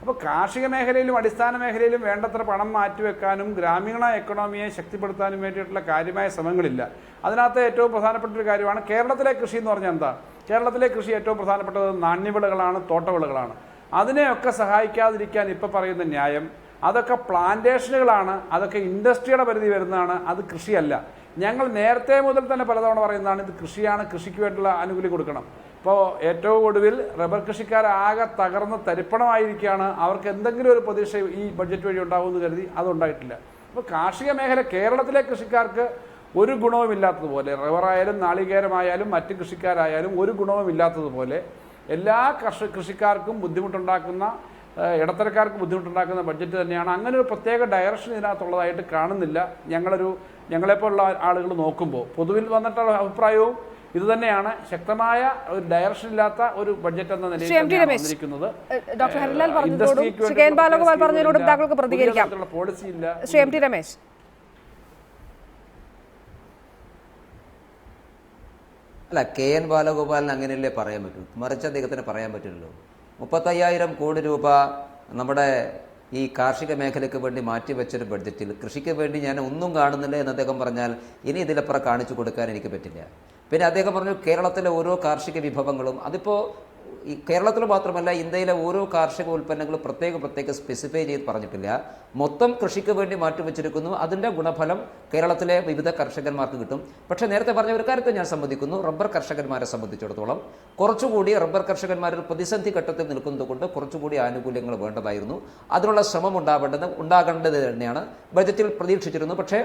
[SPEAKER 10] അപ്പോൾ കാർഷിക മേഖലയിലും അടിസ്ഥാന മേഖലയിലും വേണ്ടത്ര പണം മാറ്റിവെക്കാനും ഗ്രാമീണ എക്കണോമിയെ ശക്തിപ്പെടുത്താനും വേണ്ടിയിട്ടുള്ള കാര്യമായ ശ്രമങ്ങളില്ല. അതിനകത്ത് ഏറ്റവും പ്രധാനപ്പെട്ട ഒരു കാര്യമാണ് കേരളത്തിലെ കൃഷി എന്ന് പറഞ്ഞാൽ എന്താ? കേരളത്തിലെ കൃഷി ഏറ്റവും പ്രധാനപ്പെട്ടത് നാണ്യവിളകളാണ്, തോട്ടവിളകളാണ്. അതിനെയൊക്കെ സഹായിക്കാതിരിക്കാൻ ഇപ്പോൾ പറയുന്ന ന്യായം, അതൊക്കെ പ്ലാന്റേഷനുകളാണ്, അതൊക്കെ ഇൻഡസ്ട്രിയുടെ പരിധി വരുന്നതാണ്, അത് കൃഷിയല്ല. ഞങ്ങൾ നേരത്തെ മുതൽ തന്നെ പലതവണ പറയുന്നതാണ് ഇത് കൃഷിയാണ്, കൃഷിക്ക് വേണ്ടിയുള്ള ആനുകൂല്യം കൊടുക്കണം. ഇപ്പോൾ ഏറ്റവും ഒടുവിൽ റബ്ബർ കൃഷിക്കാരാകെ തകർന്ന് തരിപ്പണമായിരിക്കുകയാണ്. അവർക്ക് എന്തെങ്കിലും ഒരു പ്രതീക്ഷ ഈ ബഡ്ജറ്റ് വഴി ഉണ്ടാവുമെന്ന് കരുതി അതുണ്ടായിട്ടില്ല. അപ്പോൾ കാർഷിക മേഖല കേരളത്തിലെ കൃഷിക്കാർക്ക് ഒരു ഗുണവുമില്ലാത്തതുപോലെ, റബ്ബറായാലും നാളികേരമായാലും മറ്റ് കൃഷിക്കാരായാലും ഒരു ഗുണവുമില്ലാത്തതുപോലെ എല്ലാ കൃഷിക്കാർക്കും ബുദ്ധിമുട്ടുണ്ടാക്കുന്ന, ഇടത്തരക്കാർക്ക് ബുദ്ധിമുട്ടുണ്ടാക്കുന്ന ബഡ്ജറ്റ് തന്നെയാണ്. അങ്ങനെ ഒരു പ്രത്യേക ഡയറക്ഷൻ ഇതിനകത്തുള്ളതായിട്ട് കാണുന്നില്ല. ഞങ്ങളെപ്പോലുള്ള ആളുകൾ നോക്കുമ്പോൾ പൊതുവിൽ വന്നിട്ടുള്ള അഭിപ്രായവും ഇത് തന്നെയാണ് ശക്തമായ ഒരു ഡയറക്ഷൻ ഇല്ലാത്ത ഒരു ബഡ്ജറ്റ് എന്ന നിലയിൽ വന്നിരിക്കുന്നത്.
[SPEAKER 1] ഡോക്ടർ ഹരിലാൽ പറഞ്ഞതോടും ശ്രീ കെ എൻ ബാലഗോപാൽ പറഞ്ഞതിനോടും താങ്കൾക്ക് പ്രതികരിക്കാം.
[SPEAKER 10] പോളിസി ഇല്ല.
[SPEAKER 1] Shri M T Ramesh.
[SPEAKER 9] അല്ല, കെ എൻ ബാലഗോപാലിന് അങ്ങനെയല്ലേ പറയാൻ പറ്റൂ, മറിച്ച് അദ്ദേഹത്തിന് പറയാൻ പറ്റില്ലല്ലോ. 35,000 കോടി രൂപ നമ്മുടെ ഈ കാർഷിക മേഖലയ്ക്ക് വേണ്ടി മാറ്റിവെച്ചൊരു ബഡ്ജറ്റിൽ കൃഷിക്ക് വേണ്ടി ഞാൻ ഒന്നും കാണുന്നില്ല എന്ന് അദ്ദേഹം പറഞ്ഞാൽ ഇനി ഇതിലപ്പുറം കാണിച്ചു കൊടുക്കാൻ എനിക്ക് പറ്റില്ല. പിന്നെ അദ്ദേഹം പറഞ്ഞു കേരളത്തിലെ ഓരോ കാർഷിക വിഭവങ്ങളും, അതിപ്പോൾ ഈ കേരളത്തിൽ മാത്രമല്ല ഇന്ത്യയിലെ ഓരോ കാർഷിക ഉൽപ്പന്നങ്ങളും പ്രത്യേക സ്പെസിഫൈ ചെയ്ത് പറഞ്ഞിട്ടില്ല. മൊത്തം കൃഷിക്ക് വേണ്ടി മാറ്റിവെച്ചിരിക്കുന്നു. അതിൻ്റെ ഗുണഫലം കേരളത്തിലെ വിവിധ കർഷകന്മാർക്ക് കിട്ടും. പക്ഷേ നേരത്തെ പറഞ്ഞ ഒരു കാര്യത്തെ ഞാൻ സമ്മതിക്കുന്നു, റബ്ബർ കർഷകന്മാരെ സംബന്ധിച്ചിടത്തോളം കുറച്ചുകൂടി റബ്ബർ കർഷകന്മാർ ഒരു പ്രതിസന്ധി ഘട്ടത്തിൽ നിൽക്കുന്നത് കൊണ്ട് കുറച്ചുകൂടി ആനുകൂല്യങ്ങൾ വേണ്ടതായിരുന്നു. അതിനുള്ള ശ്രമം ഉണ്ടാകേണ്ടത് തന്നെയാണ് ബജറ്റിൽ പ്രതീക്ഷിച്ചിരുന്നു. പക്ഷേ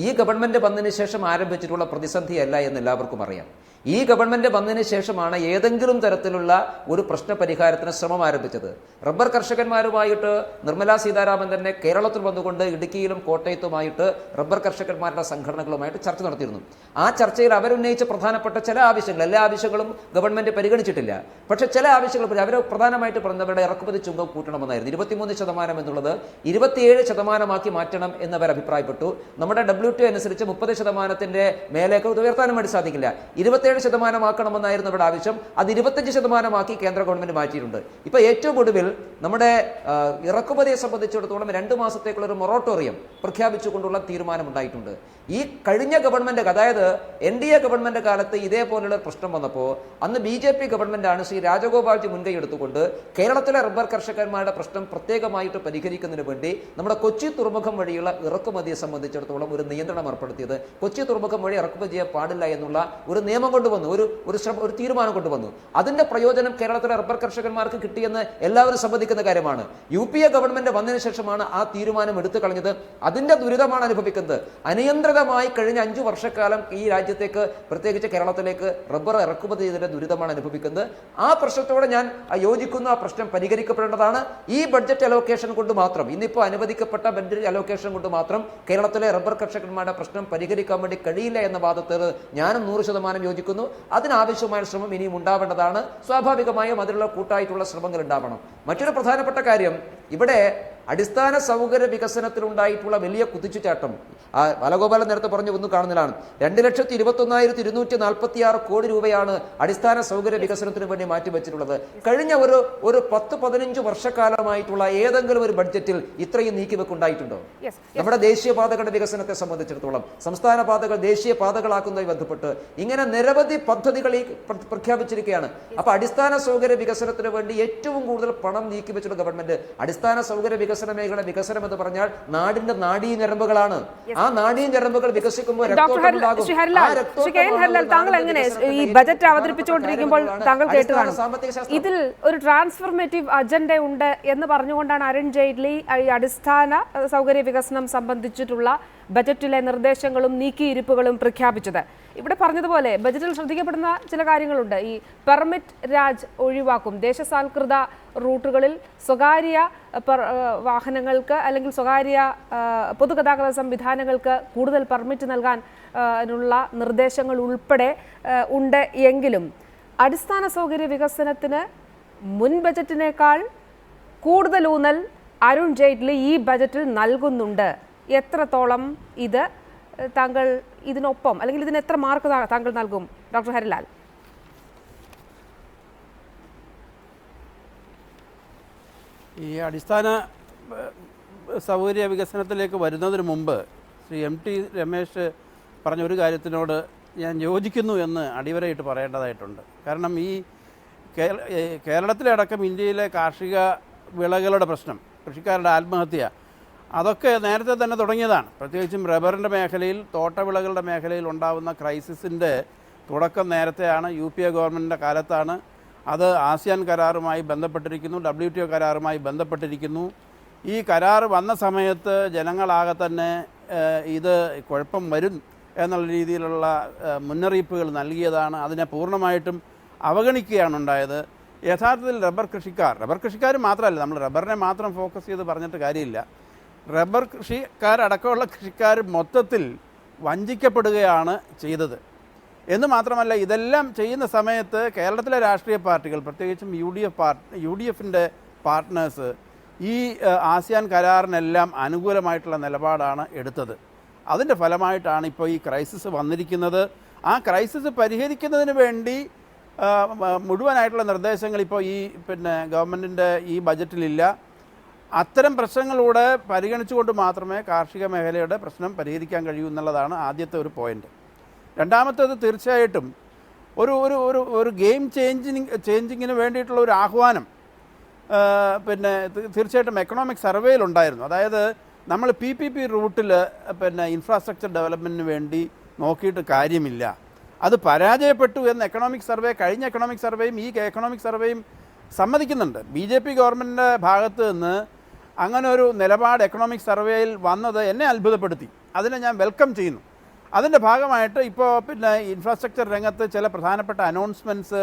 [SPEAKER 9] ഈ ഗവൺമെൻറ് വന്നതിന് ശേഷം ആരംഭിച്ചിട്ടുള്ള പ്രതിസന്ധിയല്ല എന്ന് എല്ലാവർക്കും അറിയാം. ഈ ഗവൺമെൻറ് വന്നതിന് ശേഷമാണ് ഏതെങ്കിലും തരത്തിലുള്ള ഒരു പ്രശ്ന പരിഹാരത്തിന് ശ്രമം ആരംഭിച്ചത്. റബ്ബർ കർഷകന്മാരുമായിട്ട് നിർമ്മലാ സീതാരാമൻ തന്നെ കേരളത്തിൽ വന്നുകൊണ്ട് ഇടുക്കിയിലും കോട്ടയത്തുമായിട്ട് റബ്ബർ കർഷകന്മാരുടെ സംഘടനകളുമായിട്ട് ചർച്ച നടത്തിയിരുന്നു. ആ ചർച്ചയിൽ അവരുന്നയിച്ച പ്രധാനപ്പെട്ട ചില ആവശ്യങ്ങൾ, എല്ലാ ആവശ്യങ്ങളും ഗവൺമെൻറ് പരിഗണിച്ചിട്ടില്ല. പക്ഷേ ചില ആവശ്യങ്ങൾ അവർ പ്രധാനമായിട്ട് പറഞ്ഞവരുടെ ഇറക്കുമതി ചുങ്കം കൂട്ടണമെന്നായിരുന്നു. 23% എന്നുള്ളത് 27% മാറ്റണം എന്നവർ അഭിപ്രായപ്പെട്ടു. നമ്മുടെ WTO അനുസരിച്ച് 30% മേലേക്ക് ഉയർത്താനും വേണ്ടി സാധിക്കില്ല. 27% അവരുടെ ആവശ്യം. അത് 25% കേന്ദ്ര ഗവൺമെന്റ് മാറ്റിയിട്ടുണ്ട്. ഇപ്പോൾ ഏറ്റവും ഒടുവിൽ നമ്മുടെ ഇറക്കുമതിയെ സംബന്ധിച്ചിടത്തോളം 2 മാസത്തേക്കുള്ള ഒരു മൊറട്ടോറിയം പ്രഖ്യാപിച്ചുകൊണ്ടുള്ള തീരുമാനമുണ്ടായിട്ടുണ്ട്. ഈ കഴിഞ്ഞ ഗവൺമെന്റ്, അതായത് NDA ഗവൺമെന്റ് കാലത്ത് ഇതേപോലുള്ള പ്രശ്നം വന്നപ്പോൾ അന്ന് BJP ഗവൺമെന്റാണ് ശ്രീ രാജഗോപാൽജി മുൻകൈ എടുത്തുകൊണ്ട് കേരളത്തിലെ റബ്ബർ കർഷകന്മാരുടെ പ്രശ്നം പ്രത്യേകമായിട്ട് പരിഹരിക്കുന്നതിന് വേണ്ടി നമ്മുടെ കൊച്ചി തുറമുഖം വഴിയുള്ള ഇറക്കുമതിയെ സംബന്ധിച്ചിടത്തോളം ഒരു നിയന്ത്രണം ഏർപ്പെടുത്തിയത്. കൊച്ചി തുറമുഖം വഴി ഇറക്കുമതി ചെയ്യാൻ പാടില്ല എന്നുള്ള ഒരു നിയമം കൊണ്ടുവന്നു, ഒരു തീരുമാനം കൊണ്ടുവന്നു. അതിന്റെ പ്രയോജനം കേരളത്തിലെ റബ്ബർ കർഷകന്മാർക്ക് കിട്ടിയെന്ന് എല്ലാവരും സമ്മതിക്കുന്ന കാര്യമാണ്. UPA ഗവൺമെന്റ് വന്നതിന് ശേഷമാണ് ആ തീരുമാനം എടുത്തു കളഞ്ഞത്. അതിന്റെ ദുരിതമാണ് അനുഭവിക്കുന്നത്. അനിയന്ത്രിതമായി കഴിഞ്ഞ 5 വർഷക്കാലം ഈ രാജ്യത്തേക്ക്, പ്രത്യേകിച്ച് കേരളത്തിലേക്ക് റബ്ബർ ഇറക്കുമതി ചെയ്തതിന്റെ ദുരിതമാണ് അനുഭവിക്കുന്നത്. ആ പ്രശ്നത്തോടെ ഞാൻ യോജിക്കുന്നു. ആ പ്രശ്നം പരിഹരിക്കപ്പെടേണ്ടതാണ്. ഈ ബഡ്ജറ്റ് അലോക്കേഷൻ കൊണ്ട് മാത്രം, ഇന്നിപ്പോൾ അനുവദിക്കപ്പെട്ട ബഡ്ജറ്റ് അലോക്കേഷൻ കൊണ്ട് മാത്രം കേരളത്തിലെ റബ്ബർ കർഷകന്മാരുടെ പ്രശ്നം പരിഹരിക്കാൻ വേണ്ടി കഴിയില്ല എന്ന വാദത്തിൽ ഞാനും 100% യോജിക്കുന്നു. അതിനാവശ്യമായ ശ്രമം ഇനിയും ഉണ്ടാവേണ്ടതാണ്. സ്വാഭാവികമായും അതിലുള്ള കൂട്ടായിട്ടുള്ള ശ്രമങ്ങൾ ഉണ്ടാവണം. മറ്റൊരു പ്രധാനപ്പെട്ട കാര്യം, ഇവിടെ അടിസ്ഥാന സൗകര്യ വികസനത്തിലുണ്ടായിട്ടുള്ള വലിയ കുതിച്ചുചാട്ടം ബാലഗോപാലൻ നേരത്തെ പറഞ്ഞു ഒന്നും കാണുന്നതാണ്. 2,21,246 കോടി രൂപയാണ് അടിസ്ഥാന സൗകര്യ വികസനത്തിന് വേണ്ടി മാറ്റിവെച്ചിട്ടുള്ളത്. കഴിഞ്ഞ ഒരു 10-15 വർഷക്കാലമായിട്ടുള്ള ഏതെങ്കിലും ഒരു ബഡ്ജറ്റിൽ ഇത്രയും നീക്കിവെക്കുണ്ടായിട്ടുണ്ടോ? നമ്മുടെ ദേശീയപാതകളുടെ വികസനത്തെ സംബന്ധിച്ചിടത്തോളം സംസ്ഥാന പാതകൾ ദേശീയ പാതകളാക്കുന്നതുമായി ബന്ധപ്പെട്ട് ഇങ്ങനെ നിരവധി പദ്ധതികൾ പ്രഖ്യാപിച്ചിരിക്കുകയാണ്. അപ്പൊ അടിസ്ഥാന സൗകര്യ വികസനത്തിന് വേണ്ടി ഏറ്റവും കൂടുതൽ പണം നീക്കിവെച്ചിട്ടുള്ള ഗവൺമെന്റ്. അടിസ്ഥാന സൗകര്യ വികസന മേഖല വികസനം എന്ന് പറഞ്ഞാൽ നാടിന്റെ നാഡീഞരമ്പുകളാണ്. ആ നാഡീഞരമ്പുകൾ വികസിക്കുമ്പോൾ
[SPEAKER 1] താങ്കൾ എങ്ങനെ ഈ ബജറ്റ് അവതരിപ്പിച്ചുകൊണ്ടിരിക്കുമ്പോൾ താങ്കൾ കേട്ട് കാണും, ഇതിൽ ഒരു ട്രാൻസ്ഫോർമേറ്റീവ് അജണ്ട ഉണ്ട് എന്ന് പറഞ്ഞുകൊണ്ടാണ് അരുൺ ജെയ്റ്റ്ലി ഈ അടിസ്ഥാന സൗകര്യ വികസനം സംബന്ധിച്ചിട്ടുള്ള ബജറ്റിലെ നിർദ്ദേശങ്ങളും നീക്കിയിരിപ്പുകളും പ്രഖ്യാപിച്ചത്. ഇവിടെ പറഞ്ഞതുപോലെ ബജറ്റിൽ ശ്രദ്ധിക്കപ്പെടുന്ന ചില കാര്യങ്ങളുണ്ട്. ഈ പെർമിറ്റ് രാജ് ഒഴിവാക്കും. ദേശസാൽകൃത റൂട്ടുകളിൽ സ്വകാര്യ വാഹനങ്ങൾക്ക് അല്ലെങ്കിൽ സ്വകാര്യ പൊതുഗതാഗത സംവിധാനങ്ങൾക്ക് കൂടുതൽ പെർമിറ്റ് നൽകാൻ നുള്ള നിർദ്ദേശങ്ങൾ ഉൾപ്പെടെ ഉണ്ട്. എങ്കിലും അടിസ്ഥാന സൗകര്യ വികസനത്തിന് മുൻ ബജറ്റിനേക്കാൾ കൂടുതൽ ഊന്നൽ അരുൺ ജെയ്റ്റ്ലി ഈ ബജറ്റിൽ നൽകുന്നുണ്ട്. എത്രത്തോളം ഇത് താങ്കൾ ഇതിനൊപ്പം അല്ലെങ്കിൽ ഇതിന് എത്ര മാർക്ക് താങ്കൾ നൽകും ഡോക്ടർ ഹരിലാൽ?
[SPEAKER 8] ഈ അടിസ്ഥാന സൗകര്യ വികസനത്തിലേക്ക് വരുന്നതിന് മുമ്പ് ശ്രീ MT രമേശ് പറഞ്ഞ ഒരു കാര്യത്തിനോട് ഞാൻ യോജിക്കുന്നു എന്ന് അടിവരയിട്ട് പറയേണ്ടതായിട്ടുണ്ട്. കാരണം ഈ കേരളത്തിലെ അടക്കം ഇന്ത്യയിലെ കാർഷിക വിളകളുടെ പ്രശ്നം, കൃഷിക്കാരുടെ ആത്മഹത്യ, അതൊക്കെ നേരത്തെ തന്നെ തുടങ്ങിയതാണ്. പ്രത്യേകിച്ചും റബ്ബറിൻ്റെ മേഖലയിൽ, തോട്ടവിളകളുടെ മേഖലയിൽ ഉണ്ടാകുന്ന ക്രൈസിസിൻ്റെ തുടക്കം നേരത്തെയാണ്. UPA ഗവൺമെൻറ്റിൻ്റെ കാലത്താണ്. അത് ആസിയാൻ കരാറുമായി ബന്ധപ്പെട്ടിരിക്കുന്നു, WTO കരാറുമായി ബന്ധപ്പെട്ടിരിക്കുന്നു. ഈ കരാർ വന്ന സമയത്ത് ജനങ്ങളാകെ തന്നെ ഇത് കുഴപ്പം വരും എന്നുള്ള രീതിയിലുള്ള മുന്നറിയിപ്പുകൾ നൽകിയതാണ്. അതിനെ പൂർണ്ണമായിട്ടും അവഗണിക്കുകയാണ് ഉണ്ടായത്. യഥാർത്ഥത്തിൽ റബ്ബർ കൃഷിക്കാർ മാത്രമല്ല, നമ്മൾ റബ്ബറിനെ മാത്രം ഫോക്കസ് ചെയ്ത് പറഞ്ഞിട്ട് കാര്യമില്ല. റബ്ബർ കൃഷിക്കാരടക്കമുള്ള കൃഷിക്കാർ മൊത്തത്തിൽ വഞ്ചിക്കപ്പെടുകയാണ് ചെയ്തത്. എന്ന് മാത്രമല്ല ഇതെല്ലാം ചെയ്യുന്ന സമയത്ത് കേരളത്തിലെ രാഷ്ട്രീയ പാർട്ടികൾ പ്രത്യേകിച്ചും യു ഡി എഫിൻ്റെ പാർട്ട്നേഴ്സ് ഈ ആസിയാൻ കരാറിനെല്ലാം അനുകൂലമായിട്ടുള്ള നിലപാടാണ് എടുത്തത്. അതിൻ്റെ ഫലമായിട്ടാണ് ഇപ്പോൾ ഈ ക്രൈസിസ് വന്നിരിക്കുന്നത്. ആ ക്രൈസിസ് പരിഹരിക്കുന്നതിന് വേണ്ടി മുഴുവനായിട്ടുള്ള നിർദ്ദേശങ്ങൾ ഇപ്പോൾ ഈ ഗവൺമെൻറ്റിൻ്റെ ഈ ബജറ്റിലില്ല. അത്തരം പ്രശ്നങ്ങളൂടെ പരിഗണിച്ചുകൊണ്ട് മാത്രമേ കാർഷിക മേഖലയുടെ പ്രശ്നം പരിഹരിക്കാൻ കഴിയൂ എന്നുള്ളതാണ് ആദ്യത്തെ ഒരു പോയിന്റ്. രണ്ടാമത്തേത് തീർച്ചയായിട്ടും ഒരു ഒരു ഒരു ഒരു ഗെയിം ചേഞ്ചിങ്ങിന് വേണ്ടിയിട്ടുള്ള ഒരു ആഹ്വാനം തീർച്ചയായിട്ടും എക്കണോമിക് സർവേയിലുണ്ടായിരുന്നു. അതായത് നമ്മൾ PPP റൂട്ടിൽ ഇൻഫ്രാസ്ട്രക്ചർ ഡെവലപ്മെൻറ്റിന് വേണ്ടി നോക്കിയിട്ട് കാര്യമില്ല, അത് പരാജയപ്പെട്ടു എന്ന് കഴിഞ്ഞ എക്കണോമിക് സർവേയും ഈ എക്കണോമിക് സർവേയും സമ്മതിക്കുന്നുണ്ട്. BJP ഗവൺമെൻറ്റിൻ്റെ ഭാഗത്ത് നിന്ന് അങ്ങനെ ഒരു നിലപാട് എക്കണോമിക് സർവേയിൽ വന്നത് എന്നെ അത്ഭുതപ്പെടുത്തി. അതിനെ ഞാൻ വെൽക്കം ചെയ്യുന്നു. അതിൻ്റെ ഭാഗമായിട്ട് ഇപ്പോൾ ഇൻഫ്രാസ്ട്രക്ചർ രംഗത്ത് ചില പ്രധാനപ്പെട്ട അനൗൺസ്മെൻറ്റ്സ്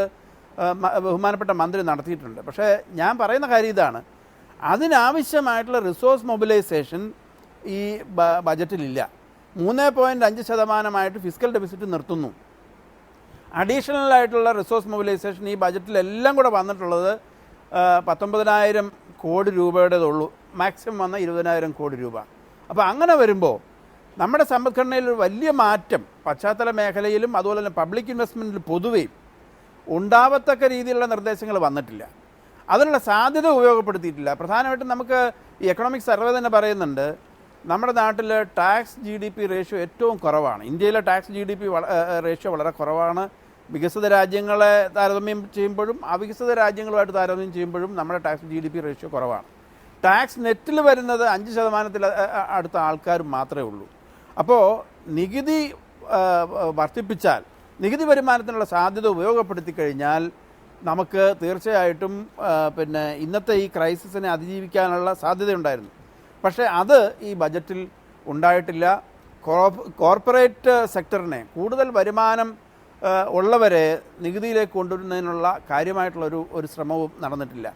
[SPEAKER 8] ബഹുമാനപ്പെട്ട മന്ത്രി നടത്തിയിട്ടുണ്ട്. പക്ഷേ ഞാൻ പറയുന്ന കാര്യം ഇതാണ്, അതിനാവശ്യമായിട്ടുള്ള റിസോഴ്സ് മൊബിലൈസേഷൻ ഈ ബജറ്റിലില്ല. 3.5% ഫിസ്ക്കൽ ഡെഫിസിറ്റ് നിർത്തുന്നു. അഡീഷണൽ ആയിട്ടുള്ള റിസോഴ്സ് മൊബിലൈസേഷൻ ഈ ബജറ്റിലെല്ലാം കൂടെ വന്നിട്ടുള്ളത് 19,000 കോടി രൂപയുടേതുള്ളൂ. മാക്സിമം വന്ന 20,000 കോടി രൂപ. അപ്പോൾ അങ്ങനെ വരുമ്പോൾ നമ്മുടെ സമ്പദ്ഘടനയിൽ ഒരു വലിയ മാറ്റം പശ്ചാത്തല മേഖലയിലും അതുപോലെ തന്നെ പബ്ലിക് ഇൻവെസ്റ്റ്മെൻറ്റിൽ പൊതുവെയും ഉണ്ടാവത്തക്ക രീതിയിലുള്ള നിർദ്ദേശങ്ങൾ വന്നിട്ടില്ല. അതിനുള്ള സാധ്യത ഉപയോഗപ്പെടുത്തിയിട്ടില്ല. പ്രധാനമായിട്ടും നമുക്ക് ഈ എക്കണോമിക് സർവേ തന്നെ പറയുന്നുണ്ട്, നമ്മുടെ നാട്ടിൽ ടാക്സ് GDP റേഷ്യോ ഏറ്റവും കുറവാണ്. ഇന്ത്യയിലെ ടാക്സ് GDP റേഷ്യോ വളരെ കുറവാണ്. വികസിത രാജ്യങ്ങളെ താരതമ്യം ചെയ്യുമ്പോഴും അവികസിത രാജ്യങ്ങളുമായിട്ട് താരതമ്യം ചെയ്യുമ്പോഴും നമ്മുടെ ടാക്സ് GDP റേഷ്യോ കുറവാണ്. ടാക്സ് നെറ്റിൽ വരുന്നത് 5% അടുത്ത ആൾക്കാർ മാത്രമേ ഉള്ളൂ. അപ്പോൾ നികുതി വർദ്ധിപ്പിച്ചാൽ, നികുതി വരുമാനത്തിനുള്ള സാധ്യത ഉപയോഗപ്പെടുത്തി കഴിഞ്ഞാൽ നമുക്ക് തീർച്ചയായിട്ടും ഇന്നത്തെ ഈ ക്രൈസിസിനെ അതിജീവിക്കാനുള്ള സാധ്യതയുണ്ടായിരുന്നു. പക്ഷേ അത് ഈ ബജറ്റിൽ ഉണ്ടായിട്ടില്ല. കോർപ്പറേറ്റ് സെക്ടറിനെ, കൂടുതൽ വരുമാനം ഉള്ളവരെ നികുതിയിലേക്ക് കൊണ്ടുവരുന്നതിനുള്ള കാര്യമായിട്ടുള്ള ഒരു ശ്രമവും നടന്നിട്ടില്ല.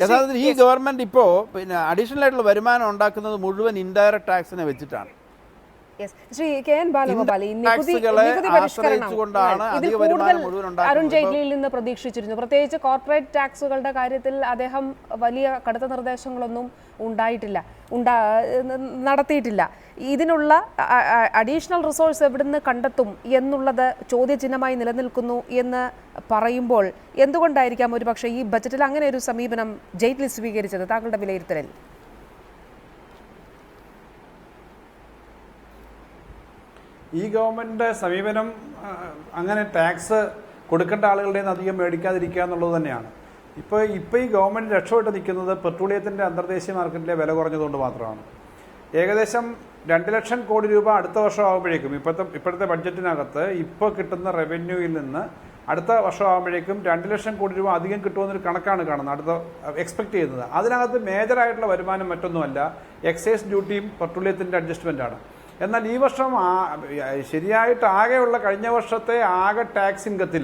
[SPEAKER 8] യഥാർത്ഥത്തിൽ ഈ ഗവൺമെൻറ് ഇപ്പോൾ അഡീഷണൽ ആയിട്ടുള്ള വരുമാനം ഉണ്ടാക്കുന്നത് മുഴുവൻ ഇൻഡയറക്റ്റ് ടാക്സിനെ വെച്ചിട്ടാണ്.
[SPEAKER 1] ശ്രീ KN ബാലഗോപാൽ, ഈ നികുതി പരിഷ്കരണം ഇതിൽ കൂടുതൽ അരുൺ ജെയ്റ്റ്ലിയിൽ നിന്ന് പ്രതീക്ഷിച്ചിരുന്നു. പ്രത്യേകിച്ച് കോർപ്പറേറ്റ് ടാക്സുകളുടെ കാര്യത്തിൽ അദ്ദേഹം വലിയ കടുത്ത നിർദ്ദേശങ്ങളൊന്നും നടത്തിയിട്ടില്ല. ഇതിനുള്ള അഡീഷണൽ റിസോഴ്സ് എവിടുന്ന് കണ്ടെത്തും എന്നുള്ളത് ചോദ്യചിഹ്നമായി നിലനിൽക്കുന്നു എന്ന് പറയുമ്പോൾ എന്തുകൊണ്ടായിരിക്കാം ഒരുപക്ഷെ ഈ ബജറ്റിൽ അങ്ങനെ ഒരു സമീപനം ജെയ്റ്റ്ലി സ്വീകരിച്ചത്? താങ്കളുടെ വിലയിരുത്തലിൽ
[SPEAKER 10] ഈ ഗവൺമെൻറ്റിൻ്റെ സമീപനം അങ്ങനെ ടാക്സ് കൊടുക്കേണ്ട ആളുകളുടെ നിന്ന് അധികം മേടിക്കാതിരിക്കുക എന്നുള്ളത് തന്നെയാണ്. ഇപ്പോൾ ഈ ഗവൺമെൻറ് രക്ഷപ്പെട്ട് നിൽക്കുന്നത് പെട്രോളിയത്തിൻ്റെ അന്തർദേശീയ മാർക്കറ്റിലെ വില കുറഞ്ഞതുകൊണ്ട് മാത്രമാണ്. ഏകദേശം 2 ലക്ഷം കോടി രൂപ അടുത്ത വർഷം ആകുമ്പോഴേക്കും ഇപ്പോഴത്തെ ബഡ്ജറ്റിനകത്ത് ഇപ്പോൾ കിട്ടുന്ന റവന്യൂയിൽ നിന്ന് അടുത്ത വർഷം ആകുമ്പോഴേക്കും 2 ലക്ഷം കോടി രൂപ അധികം കിട്ടുമെന്നൊരു കണക്കാണ് കാണുന്നത്, അടുത്ത എക്സ്പെക്ട് ചെയ്യുന്നത്. അതിനകത്ത് മേജറായിട്ടുള്ള വരുമാനം മറ്റൊന്നുമല്ല, എക്സൈസ് ഡ്യൂട്ടിയും പെട്രോളിയത്തിൻ്റെ അഡ്ജസ്റ്റ്മെൻറ്റാണ്. എന്നാൽ ഈ വർഷം ശരിയായിട്ട് ആകെയുള്ള കഴിഞ്ഞ വർഷത്തെ ആകെ ടാക്സ് ഇൻകത്തിൽ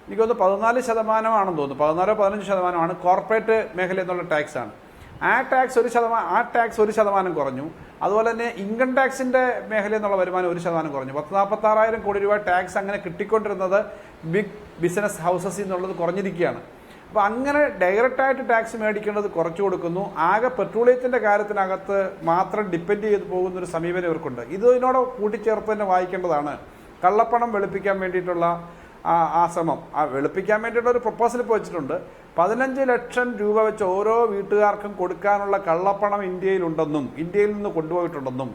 [SPEAKER 10] എനിക്കൊന്ന് 14% തോന്നുന്നു, 14-15% കോർപ്പറേറ്റ് മേഖല എന്നുള്ള ടാക്സാണ്. ആ ടാക്സ് 1% കുറഞ്ഞു. അതുപോലെ തന്നെ ഇൻകം ടാക്സിൻ്റെ മേഖല എന്നുള്ള വരുമാനം 1% കുറഞ്ഞു. 46,000 കോടി രൂപ ടാക്സ് അങ്ങനെ കിട്ടിക്കൊണ്ടിരുന്നത് ബിഗ് ബിസിനസ് ഹൗസസിൽ നിന്നുള്ളത് കുറഞ്ഞിരിക്കുകയാണ്. അപ്പോൾ അങ്ങനെ ഡയറക്റ്റായിട്ട് ടാക്സ് മേടിക്കേണ്ടത് കുറച്ചു കൊടുക്കുന്നു. ആകെ പെട്രോളിയത്തിൻ്റെ കാര്യത്തിനകത്ത് മാത്രം ഡിപ്പെൻഡ് ചെയ്ത് പോകുന്നൊരു സമീപനം ഇവർക്കുണ്ട്. ഇതിനോട് കൂട്ടിച്ചേർത്ത് തന്നെ വായിക്കേണ്ടതാണ് കള്ളപ്പണം വെളുപ്പിക്കാൻ വേണ്ടിയിട്ടുള്ള ആ ശ്രമം. വെളുപ്പിക്കാൻ വേണ്ടിയിട്ടുള്ള ഒരു പ്രപ്പോസൽ ഇപ്പോൾ വെച്ചിട്ടുണ്ട്. 15 ലക്ഷം രൂപ വെച്ച് ഓരോ വീട്ടുകാർക്കും കൊടുക്കാനുള്ള കള്ളപ്പണം ഇന്ത്യയിൽ നിന്ന് കൊണ്ടുപോയിട്ടുണ്ടെന്നും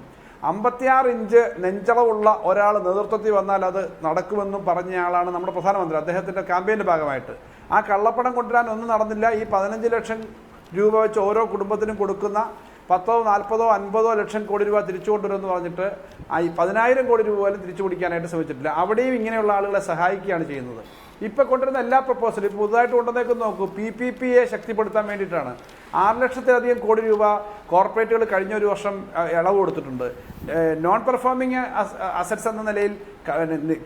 [SPEAKER 10] 56 ഇഞ്ച് നെഞ്ചളവുള്ള ഒരാൾ നേതൃത്വത്തിൽ വന്നാൽ അത് നടക്കുമെന്നും പറഞ്ഞയാളാണ് നമ്മുടെ പ്രധാനമന്ത്രി. അദ്ദേഹത്തിൻ്റെ ക്യാമ്പയിൻ്റെ ഭാഗമായിട്ട് ആ കള്ളപ്പണം കൊണ്ടുവരാൻ ഒന്നും നടന്നില്ല. ഈ 15 ലക്ഷം രൂപ വെച്ച് ഓരോ കുടുംബത്തിനും കൊടുക്കുന്ന 10, 40, 50 ലക്ഷം കോടി രൂപ തിരിച്ചു കൊണ്ടുവരുമെന്ന് പറഞ്ഞിട്ട് ഈ 10,000 കോടി രൂപ പോലും തിരിച്ചു പിടിക്കാനായിട്ട് ശ്രമിച്ചിട്ടില്ല. അവിടെയും ഇങ്ങനെയുള്ള ആളുകളെ സഹായിക്കുകയാണ് ചെയ്യുന്നത്. ഇപ്പോൾ കൊണ്ടുവരുന്ന എല്ലാ പ്രപ്പോസലും ഇപ്പോൾ പുതുതായിട്ട് കൊണ്ടുവന്നേക്കും നോക്കൂ, PPPയെ ശക്തിപ്പെടുത്താൻ വേണ്ടിയിട്ടാണ്. 6 ലക്ഷത്തിലധികം കോടി രൂപ കോർപ്പറേറ്റുകൾ കഴിഞ്ഞ ഒരു വർഷം ഇളവ് കൊടുത്തിട്ടുണ്ട്. നോൺ പെർഫോമിംഗ് അസറ്റ്സ് എന്ന നിലയിൽ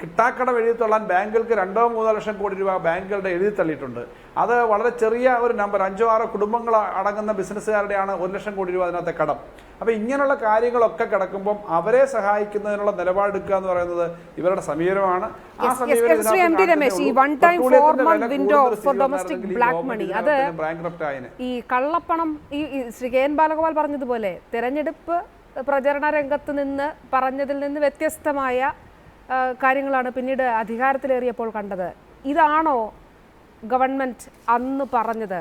[SPEAKER 10] കിട്ടാക്കടം എഴുതിത്തള്ളാൻ ബാങ്കുകൾക്ക് 2-3 ലക്ഷം കോടി രൂപ ബാങ്കുകളുടെ എഴുതി തള്ളിയിട്ടുണ്ട്. അത് വളരെ ചെറിയ ഒരു നമ്പർ, 5-6 കുടുംബങ്ങൾ അടങ്ങുന്ന ബിസിനസ്സുകാരുടെയാണ് 1 ലക്ഷം കോടി രൂപ അതിനകത്തെ കടം. അപ്പോൾ ഇങ്ങനെയുള്ള കാര്യങ്ങളൊക്കെ കിടക്കുമ്പം അവരെ സഹായിക്കുന്നതിനുള്ള നിലപാടെടുക്കുക എന്ന് പറയുന്നത് ഇവരുടെ സമീപനമാണ്. ആ സമീപനം
[SPEAKER 1] ശ്രീ എം ടി രമേശ്, ഈ one time 4-month window for domestic black money, അത് ഈ കള്ളപ്പണം, ഈ ശ്രീ കെ എൻ ബാലഗോപാൽ പറഞ്ഞതുപോലെ തെരഞ്ഞെടുപ്പ് പ്രചരണ രംഗത്ത് നിന്ന് പറഞ്ഞതിൽ നിന്ന് വ്യത്യസ്തമായ കാര്യങ്ങളാണ് പിന്നീട് അധികാരത്തിലേറിയപ്പോൾ കണ്ടത്. ഇതാണോ ഗവൺമെൻറ് അന്ന് പറഞ്ഞത്?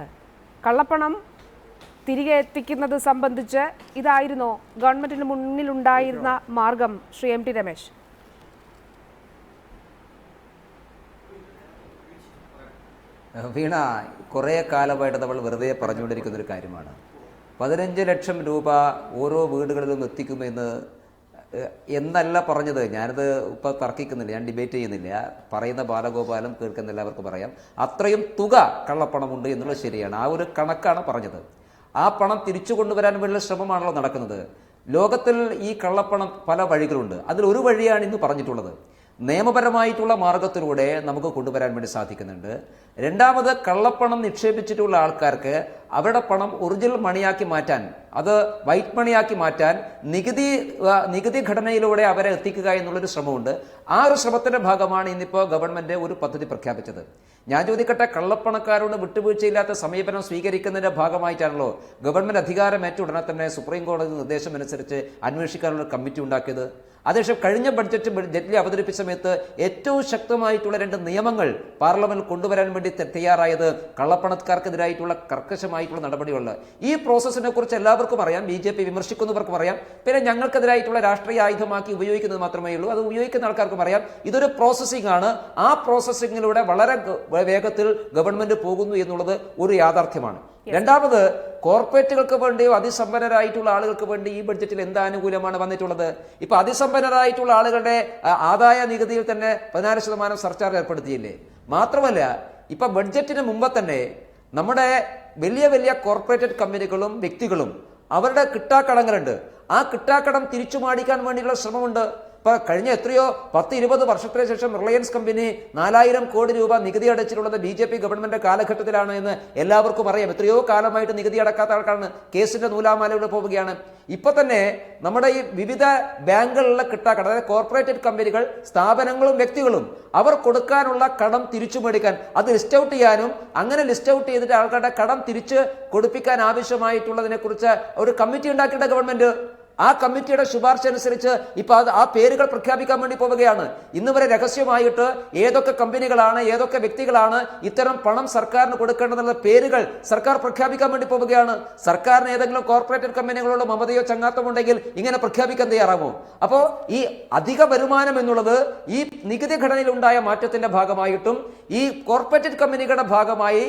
[SPEAKER 1] കള്ളപ്പണം തിരികെ എത്തിക്കുന്നത് സംബന്ധിച്ച് ഇതായിരുന്നോ ഗവൺമെന്റിന് മുന്നിലുണ്ടായിരുന്ന മാർഗം? Shri M T Ramesh.
[SPEAKER 9] വീണ, കുറേ കാലമായിട്ട് നമ്മൾ വെറുതെ പറഞ്ഞുകൊണ്ടിരിക്കുന്നൊരു കാര്യമാണ്. 15 ലക്ഷം രൂപ ഓരോ വീടുകളിലും എത്തിക്കുമെന്ന് എന്നല്ല പറഞ്ഞത്. ഞാനത് ഇപ്പോൾ തർക്കിക്കുന്നില്ല, ഞാൻ ഡിബേറ്റ് ചെയ്യുന്നില്ല. പറയുന്ന ബാലഗോപാലും കേൾക്കുന്ന എല്ലാവർക്കും പറയാം, അത്രയും തുക കള്ളപ്പണമുണ്ട് എന്നുള്ളത് ശരിയാണ്. ആ ഒരു കണക്കാണ് പറഞ്ഞത്. ആ പണം തിരിച്ചു കൊണ്ടുവരാൻ വേണ്ടിയുള്ള ശ്രമമാണല്ലോ നടക്കുന്നത്. ലോകത്തിൽ ഈ കള്ളപ്പണം പല വഴികളുണ്ട്. അതിലൊരു വഴിയാണ് ഇന്ന് പറഞ്ഞിട്ടുള്ളത്. നിയമപരമായിട്ടുള്ള മാർഗത്തിലൂടെ നമുക്ക് കൊണ്ടുവരാൻ വേണ്ടി സാധിക്കുന്നുണ്ട്. രണ്ടാമത്, കള്ളപ്പണം നിക്ഷേപിച്ചിട്ടുള്ള ആൾക്കാർക്ക് അവരുടെ പണം ഒറിജിനൽ മണിയാക്കി മാറ്റാൻ, അത് വൈറ്റ് മണിയാക്കി മാറ്റാൻ നികുതി ഘടനയിലൂടെ അവരെ എത്തിക്കുക എന്നുള്ളൊരു ശ്രമമുണ്ട്. ആ ഒരു ശ്രമത്തിന്റെ ഭാഗമാണ് ഇന്നിപ്പോൾ ഗവൺമെന്റ് ഒരു പദ്ധതി പ്രഖ്യാപിച്ചത്. ഞാൻ ചോദിക്കട്ടെ, കള്ളപ്പണക്കാരോട് വിട്ടുവീഴ്ചയില്ലാത്ത സമീപനം സ്വീകരിക്കുന്നതിന്റെ ഭാഗമായിട്ടാണല്ലോ ഗവൺമെന്റ് അധികാരമേറ്റ ഉടനെ തന്നെ സുപ്രീം കോടതി നിർദ്ദേശം അനുസരിച്ച് അന്വേഷിക്കാനുള്ള കമ്മിറ്റി ഉണ്ടാക്കിയത്. അതേസമയം കഴിഞ്ഞ ജെറ്റ്ലി അവതരിപ്പിച്ച സമയത്ത് ഏറ്റവും ശക്തമായിട്ടുള്ള 2 നിയമങ്ങൾ പാർലമെന്റിൽ കൊണ്ടുവരാൻ വേണ്ടി തയ്യാറായത് കള്ളപ്പണക്കാർക്കെതിരായിട്ടുള്ള കർക്കശമായിട്ടുള്ള നടപടികൾ. ഈ പ്രോസസ്സിനെ കുറിച്ച് എല്ലാവർക്കും അറിയാം. BJP വിമർശിക്കുന്നവർക്കും അറിയാം. പിന്നെ ഞങ്ങൾക്കെതിരായിട്ടുള്ള രാഷ്ട്രീയ ആയുധമാക്കി ഉപയോഗിക്കുന്നത് മാത്രമേ ഉള്ളൂ. അത് ഉപയോഗിക്കുന്ന ആൾക്കാർക്കും അറിയാം. ഇതൊരു പ്രോസസ്സിംഗ് ആണ്. ആ പ്രോസസ്സിങ്ങിലൂടെ വളരെ വേഗത്തിൽ ഗവൺമെന്റ് പോകുന്നു എന്നുള്ളത് ഒരു യാഥാർത്ഥ്യമാണ്. രണ്ടാമത്, കോർപ്പറേറ്റുകൾക്ക് വേണ്ടിയോ അതിസമ്പന്നരായിട്ടുള്ള ആളുകൾക്ക് വേണ്ടി ഈ ബഡ്ജറ്റിൽ എന്ത് ആനുകൂല്യമാണ് വന്നിട്ടുള്ളത്? ഇപ്പൊ അതിസമ്പന്നരായിട്ടുള്ള ആളുകളുടെ ആദായ നികുതിയിൽ തന്നെ 14% സർചാർജ് ഏർപ്പെടുത്തിയില്ലേ? മാത്രമല്ല, ഇപ്പൊ ബഡ്ജറ്റിന് മുമ്പ് തന്നെ നമ്മുടെ വലിയ കോർപ്പറേറ്റഡ് കമ്പനികളും വ്യക്തികളും അവരുടെ കിട്ടാക്കടങ്ങളുണ്ട്. ആ കിട്ടാക്കടം തിരിച്ചു മാടിക്കാൻ വേണ്ടിയുള്ള ശ്രമമുണ്ട്. ഇപ്പൊ കഴിഞ്ഞ എത്രയോ 10-20 വർഷത്തിന് ശേഷം റിലയൻസ് കമ്പനി 4000 കോടി രൂപ നികുതി അടച്ചിട്ടുള്ളത് BJP ഗവൺമെന്റ് കാലഘട്ടത്തിലാണ് എന്ന് എല്ലാവർക്കും അറിയാം. എത്രയോ കാലമായിട്ട് നികുതി അടക്കാത്ത ആൾക്കാണ്. കേസിന്റെ നൂലാമാലയുടെ പോവുകയാണ്. ഇപ്പൊ തന്നെ നമ്മുടെ ഈ വിവിധ ബാങ്കുകളിലെ കിട്ടാക്കടം, അതായത് കോർപ്പറേറ്റഡ് കമ്പനികൾ, സ്ഥാപനങ്ങളും വ്യക്തികളും അവർ കൊടുക്കാനുള്ള കടം തിരിച്ചു മേടിക്കാൻ, അത് ലിസ്റ്റ് ഔട്ട് ചെയ്യാനും അങ്ങനെ ലിസ്റ്റ് ഔട്ട് ചെയ്തിട്ട് ആൾക്കാരുടെ കടം തിരിച്ച് കൊടുപ്പിക്കാൻ ആവശ്യമായിട്ടുള്ളതിനെ കുറിച്ച് ഒരു കമ്മിറ്റി ഉണ്ടാക്കിയിട്ട് ഗവൺമെന്റ് ആ കമ്മിറ്റിയുടെ ശുപാർശ അനുസരിച്ച് ഇപ്പൊ ആ പേരുകൾ പ്രഖ്യാപിക്കാൻ വേണ്ടി പോവുകയാണ്. ഇന്ന് വരെ രഹസ്യമായിട്ട് ഏതൊക്കെ കമ്പനികളാണ്, ഏതൊക്കെ വ്യക്തികളാണ് ഇത്തരം പണം സർക്കാരിന് കൊടുക്കേണ്ടതെന്നുള്ള പേരുകൾ സർക്കാർ പ്രഖ്യാപിക്കാൻ വേണ്ടി പോവുകയാണ്. സർക്കാരിന് ഏതെങ്കിലും കോർപ്പറേറ്റഡ് കമ്പനികളോട് മമതയോ ചങ്ങാത്തമുണ്ടെങ്കിൽ ഇങ്ങനെ പ്രഖ്യാപിക്കാൻ തയ്യാറാമോ? അപ്പോൾ ഈ അധിക വരുമാനം എന്നുള്ളത് ഈ നികുതി ഘടനയിലുണ്ടായ മാറ്റത്തിന്റെ ഭാഗമായിട്ടും ഈ കോർപ്പറേറ്റഡ് കമ്പനികളുടെ ഭാഗമായി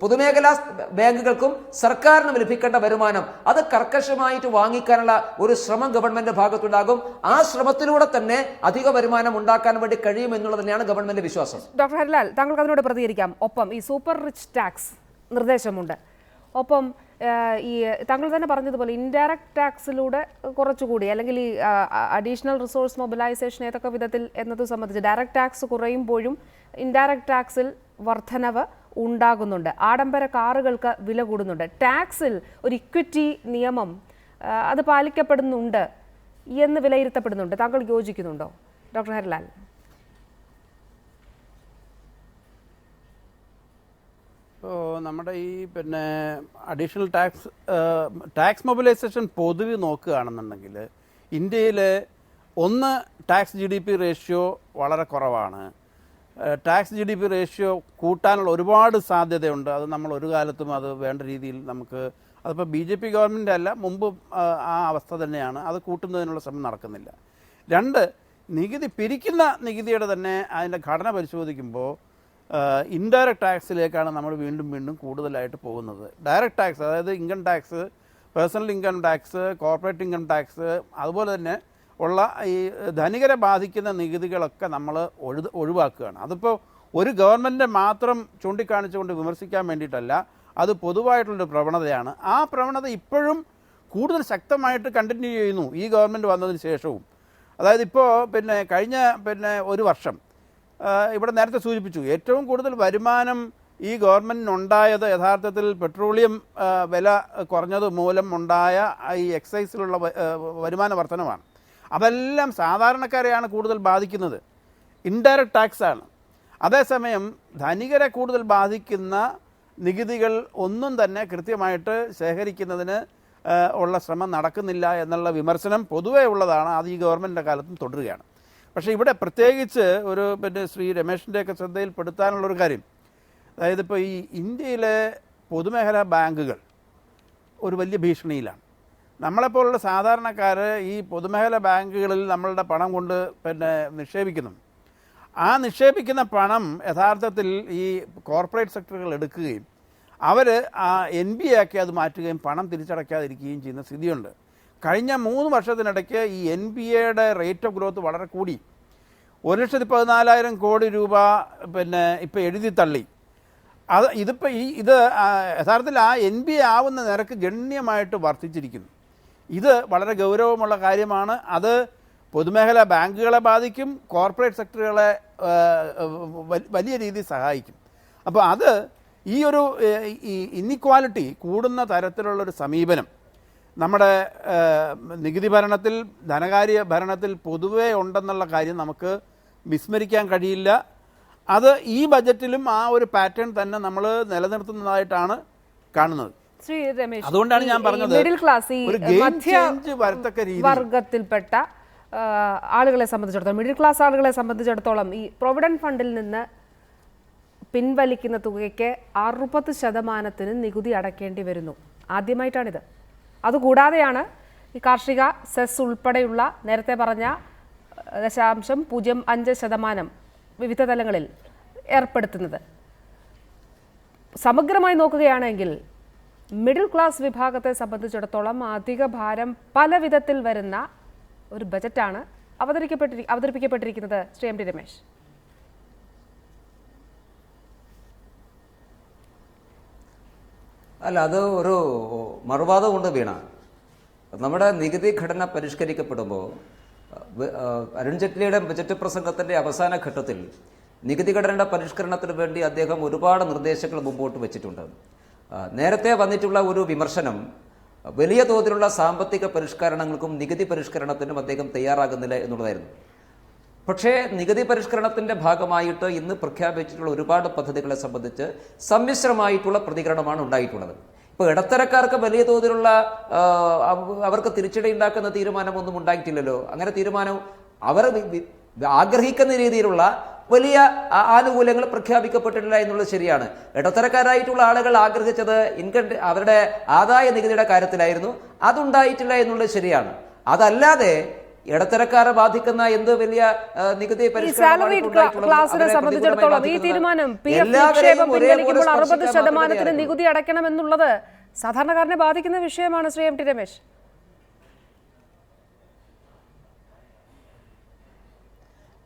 [SPEAKER 9] പൊതുമേഖലാ ബാങ്കുകൾക്കും സർക്കാരിനും ലഭിക്കേണ്ട വരുമാനം അത് കർക്കശമായിട്ട് വാങ്ങിക്കാനുള്ള ഒരു ശ്രമം ഗവൺമെന്റ് ഭാഗത്തുണ്ടാകും. ആ ശ്രമത്തിലൂടെ തന്നെ അധിക വരുമാനം ഉണ്ടാക്കാൻ വേണ്ടി കഴിയുമെന്നുള്ളത് തന്നെയാണ് ഗവൺമെന്റ് വിശ്വാസം.
[SPEAKER 1] ഡോക്ടർ ഹരിലാൽ, താങ്കൾക്ക് അതിനോട് പ്രതികരിക്കാം. ഒപ്പം ഈ സൂപ്പർ റിച്ച് ടാക്സ് നിർദ്ദേശമുണ്ട്. ഒപ്പം ഈ താങ്കൾ തന്നെ പറഞ്ഞതുപോലെ ഇൻഡയറക്റ്റ് ടാക്സിലൂടെ കുറച്ചുകൂടി, അല്ലെങ്കിൽ ഈ അഡീഷണൽ റിസോഴ്സ് മൊബിലൈസേഷൻ ഏതൊക്കെ വിധത്തിൽ എന്നത് സംബന്ധിച്ച് ഡയറക്റ്റ് ടാക്സ് കുറയുമ്പോഴും ഇൻഡയറക്റ്റ് ടാക്സിൽ വർധനവ് ഉണ്ടാകുന്നുണ്ട്. ആഡംബര കാറുകൾക്ക് വില കൂടുന്നുണ്ട്. ടാക്സിൽ ഒരു ഇക്വിറ്റി നിയമം അത് പാലിക്കപ്പെടുന്നുണ്ട് എന്ന് വിലയിരുത്തപ്പെടുന്നുണ്ട്. താങ്കൾ യോജിക്കുന്നുണ്ടോ ഡോക്ടർ ഹരിലാൽ?
[SPEAKER 8] നമ്മുടെ ഈ അഡീഷണൽ ടാക്സ് മൊബിലൈസേഷൻ പൊതുവെ നോക്കുകയാണെന്നുണ്ടെങ്കിൽ ഇന്ത്യയിൽ ടാക്സ് GDP റേഷ്യോ വളരെ കുറവാണ്. ടാക്സ് GDP റേഷ്യോ കൂട്ടാനുള്ള ഒരുപാട് സാധ്യതയുണ്ട്. അത് നമ്മൾ ഒരു കാലത്തും അത് വേണ്ട രീതിയിൽ നമുക്ക്, അതിപ്പോൾ BJP ഗവൺമെൻറ് അല്ല, മുമ്പ് ആ അവസ്ഥ തന്നെയാണ്. അത് കൂട്ടുന്നതിനുള്ള ശ്രമം നടക്കുന്നില്ല. 2, നികുതി പിരിക്കുന്ന നികുതിയുടെ തന്നെ അതിൻ്റെ ഘടന പരിശോധിക്കുമ്പോൾ ഇൻഡയറക്റ്റ് ടാക്സിലേക്കാണ് നമ്മൾ വീണ്ടും കൂടുതലായിട്ട് പോകുന്നത്. ഡയറക്റ്റ് ടാക്സ്, അതായത് income tax, personal income tax, corporate income tax, അതുപോലെ തന്നെ ഉള്ള ഈ ധനികരെ ബാധിക്കുന്ന നികുതികളൊക്കെ നമ്മൾ ഒഴിവാക്കുകയാണ്. അതിപ്പോൾ ഒരു ഗവൺമെൻറ്റിനെ മാത്രം ചൂണ്ടിക്കാണിച്ചുകൊണ്ട് വിമർശിക്കാൻ വേണ്ടിയിട്ടല്ല, അത് പൊതുവായിട്ടുള്ളൊരു പ്രവണതയാണ്. ആ പ്രവണത ഇപ്പോഴും കൂടുതൽ ശക്തമായിട്ട് കണ്ടിന്യൂ ചെയ്യുന്നു ഈ ഗവൺമെൻറ് വന്നതിന് ശേഷവും. അതായത് ഇപ്പോൾ കഴിഞ്ഞ ഒരു വർഷം ഇവിടെ നേരത്തെ സൂചിപ്പിച്ചു, ഏറ്റവും കൂടുതൽ വരുമാനം ഈ ഗവൺമെൻറ്റിനുണ്ടായത് യഥാർത്ഥത്തിൽ പെട്രോളിയം വില കുറഞ്ഞത് മൂലം ഉണ്ടായ ഈ എക്സൈസിലുള്ള വരുമാന വർധനമാണ്. അതെല്ലാം സാധാരണക്കാരെയാണ് കൂടുതൽ ബാധിക്കുന്നത്, ഇൻഡയറക്റ്റ് ടാക്സാണ്. അതേസമയം ധനികരെ കൂടുതൽ ബാധിക്കുന്ന നികുതികൾ ഒന്നും തന്നെ കൃത്യമായിട്ട് ശേഖരിക്കുന്നതിന് ഉള്ള ശ്രമം നടക്കുന്നില്ല എന്നുള്ള വിമർശനം പൊതുവേ ഉള്ളതാണ്. അത് ഈ ഗവൺമെൻറ്റിൻ്റെ കാലത്തും തുടരുകയാണ്. പക്ഷേ ഇവിടെ പ്രത്യേകിച്ച് ശ്രീ രമേശിൻ്റെയൊക്കെ ശ്രദ്ധയിൽപ്പെടുത്താനുള്ളൊരു കാര്യം, അതായത് ഇപ്പോൾ ഈ ഇന്ത്യയിലെ പൊതുമേഖലാ ബാങ്കുകൾ ഒരു വലിയ ഭീഷണിയിലാണ്. നമ്മളെപ്പോലുള്ള സാധാരണക്കാർ ഈ പൊതുമേഖലാ ബാങ്കുകളിൽ നമ്മളുടെ പണം കൊണ്ട് നിക്ഷേപിക്കുന്നു. ആ നിക്ഷേപിക്കുന്ന പണം യഥാർത്ഥത്തിൽ ഈ കോർപ്പറേറ്റ് സെക്ടറുകൾ എടുക്കുകയും അവർ ആ NPA ആക്കി അത് മാറ്റുകയും പണം തിരിച്ചടയ്ക്കാതിരിക്കുകയും ചെയ്യുന്ന സ്ഥിതിയുണ്ട്. കഴിഞ്ഞ 3 വർഷത്തിനിടയ്ക്ക് ഈ NPAയുടെ റേറ്റ് ഓഫ് ഗ്രോത്ത് വളരെ കൂടി. 1,14,000 കോടി രൂപ ഇപ്പോൾ എഴുതി തള്ളി. ഇതിപ്പോൾ ഇത് യഥാർത്ഥത്തിൽ ആ NPA ആവുന്ന നിരക്ക് ഗണ്യമായിട്ട് വർദ്ധിച്ചിരിക്കുന്നു. ഇത് വളരെ ഗൗരവമുള്ള കാര്യമാണ്. അത് പൊതുമേഖലാ ബാങ്കുകളെ ബാധിക്കും, കോർപ്പറേറ്റ് സെക്ടറുകളെ വലിയ രീതിയിൽ സഹായിക്കും. അപ്പോൾ അത് ഈ ഒരു ഇന്നിക്വാലിറ്റി കൂടുന്ന തരത്തിലുള്ളൊരു സമീപനം നമ്മുടെ നികുതി ഭരണത്തിൽ, ധനകാര്യ ഭരണത്തിൽ പൊതുവേ ഉണ്ടെന്നുള്ള കാര്യം നമുക്ക് വിസ്മരിക്കാൻ കഴിയില്ല. അത് ഈ ബജറ്റിലും ആ ഒരു പാറ്റേൺ തന്നെ നമ്മൾ നിലനിർത്തുന്നതായിട്ടാണ് കാണുന്നത്.
[SPEAKER 1] ശ്രീ രമേശ്,
[SPEAKER 8] അതുകൊണ്ടാണ് ഞാൻ പറഞ്ഞത്
[SPEAKER 1] മിഡിൽ ക്ലാസ്, ഈ വർഗത്തിൽപ്പെട്ട ആളുകളെ സംബന്ധിച്ചിടത്തോളം, മിഡിൽ ക്ലാസ് ആളുകളെ സംബന്ധിച്ചിടത്തോളം ഈ പ്രൊവിഡന്റ് ഫണ്ടിൽ നിന്ന് പിൻവലിക്കുന്ന തുകയ്ക്ക് 60% നികുതി അടയ്ക്കേണ്ടി വരുന്നു. ആദ്യമായിട്ടാണിത്. അതുകൂടാതെയാണ് ഈ കാർഷിക സെസ് ഉൾപ്പെടെയുള്ള നേരത്തെ പറഞ്ഞ 0.05% വിവിധ തലങ്ങളിൽ ഏർപ്പെടുത്തുന്നത്. സമഗ്രമായി നോക്കുകയാണെങ്കിൽ മിഡിൽ ക്ലാസ് വിഭാഗത്തെ സംബന്ധിച്ചിടത്തോളം അധിക ഭാരം പല വിധത്തിൽ വരുന്ന ഒരു ബജറ്റാണ് അവതരിപ്പിക്കപ്പെട്ടിരിക്കുന്നത്. ശ്രീ MD രമേശ്,
[SPEAKER 9] അല്ല, അത് ഒരു മറുവാദം കൊണ്ട് വീണ നമ്മുടെ നികുതി ഘടന പരിഷ്കരിക്കപ്പെടുമ്പോൾ അരുൺ ജെയ്റ്റ്ലിയുടെ ബജറ്റ് പ്രസംഗത്തിന്റെ അവസാന ഘട്ടത്തിൽ നികുതി ഘടനയുടെ പരിഷ്കരണത്തിന് വേണ്ടി അദ്ദേഹം ഒരുപാട് നിർദ്ദേശങ്ങൾ മുമ്പോട്ട് വെച്ചിട്ടുണ്ട്. നേരത്തെ വന്നിട്ടുള്ള ഒരു വിമർശനം വലിയ തോതിലുള്ള സാമ്പത്തിക പരിഷ്കരണങ്ങൾക്കും നികുതി പരിഷ്കരണത്തിനും അദ്ദേഹം തയ്യാറാകുന്നില്ല എന്നുള്ളതായിരുന്നു. പക്ഷേ നികുതി പരിഷ്കരണത്തിന്റെ ഭാഗമായിട്ട് ഇന്ന് പ്രഖ്യാപിച്ചിട്ടുള്ള ഒരുപാട് പദ്ധതികളെ സംബന്ധിച്ച് സമ്മിശ്രമായിട്ടുള്ള പ്രതികരണമാണ് ഉണ്ടായിട്ടുള്ളത്. ഇപ്പോൾ ഇടത്തരക്കാർക്ക് വലിയ തോതിലുള്ള അവർക്ക് തിരിച്ചടി ഉണ്ടാക്കുന്ന തീരുമാനമൊന്നും ഉണ്ടായിട്ടില്ലല്ലോ. അങ്ങനെ തീരുമാനം അവർ ആഗ്രഹിക്കുന്ന രീതിയിലുള്ള വലിയ ആനുകൂല്യങ്ങൾ പ്രഖ്യാപിക്കപ്പെട്ടിട്ടില്ല എന്നുള്ളത് ശരിയാണ്. ഇടത്തരക്കാരായിട്ടുള്ള ആളുകൾ ആഗ്രഹിച്ചത് അവരുടെ ആദായ നികുതിയുടെ കാര്യത്തിലായിരുന്നു. അതുണ്ടായിട്ടില്ല എന്നുള്ളത് ശരിയാണ്. അതല്ലാതെ ഇടത്തരക്കാരെ ബാധിക്കുന്ന എന്ത് വലിയ നികുതി
[SPEAKER 1] ക്ലാസിനെ സംബന്ധിച്ചിടത്തോളം ഈ തീരുമാനം നിക്ഷേപം പിൻവലിക്കുമ്പോൾ 60% നികുതി അടയ്ക്കണം എന്നുള്ളത് സാധാരണക്കാരനെ ബാധിക്കുന്ന വിഷയമാണ്. ശ്രീ MD രമേശ്,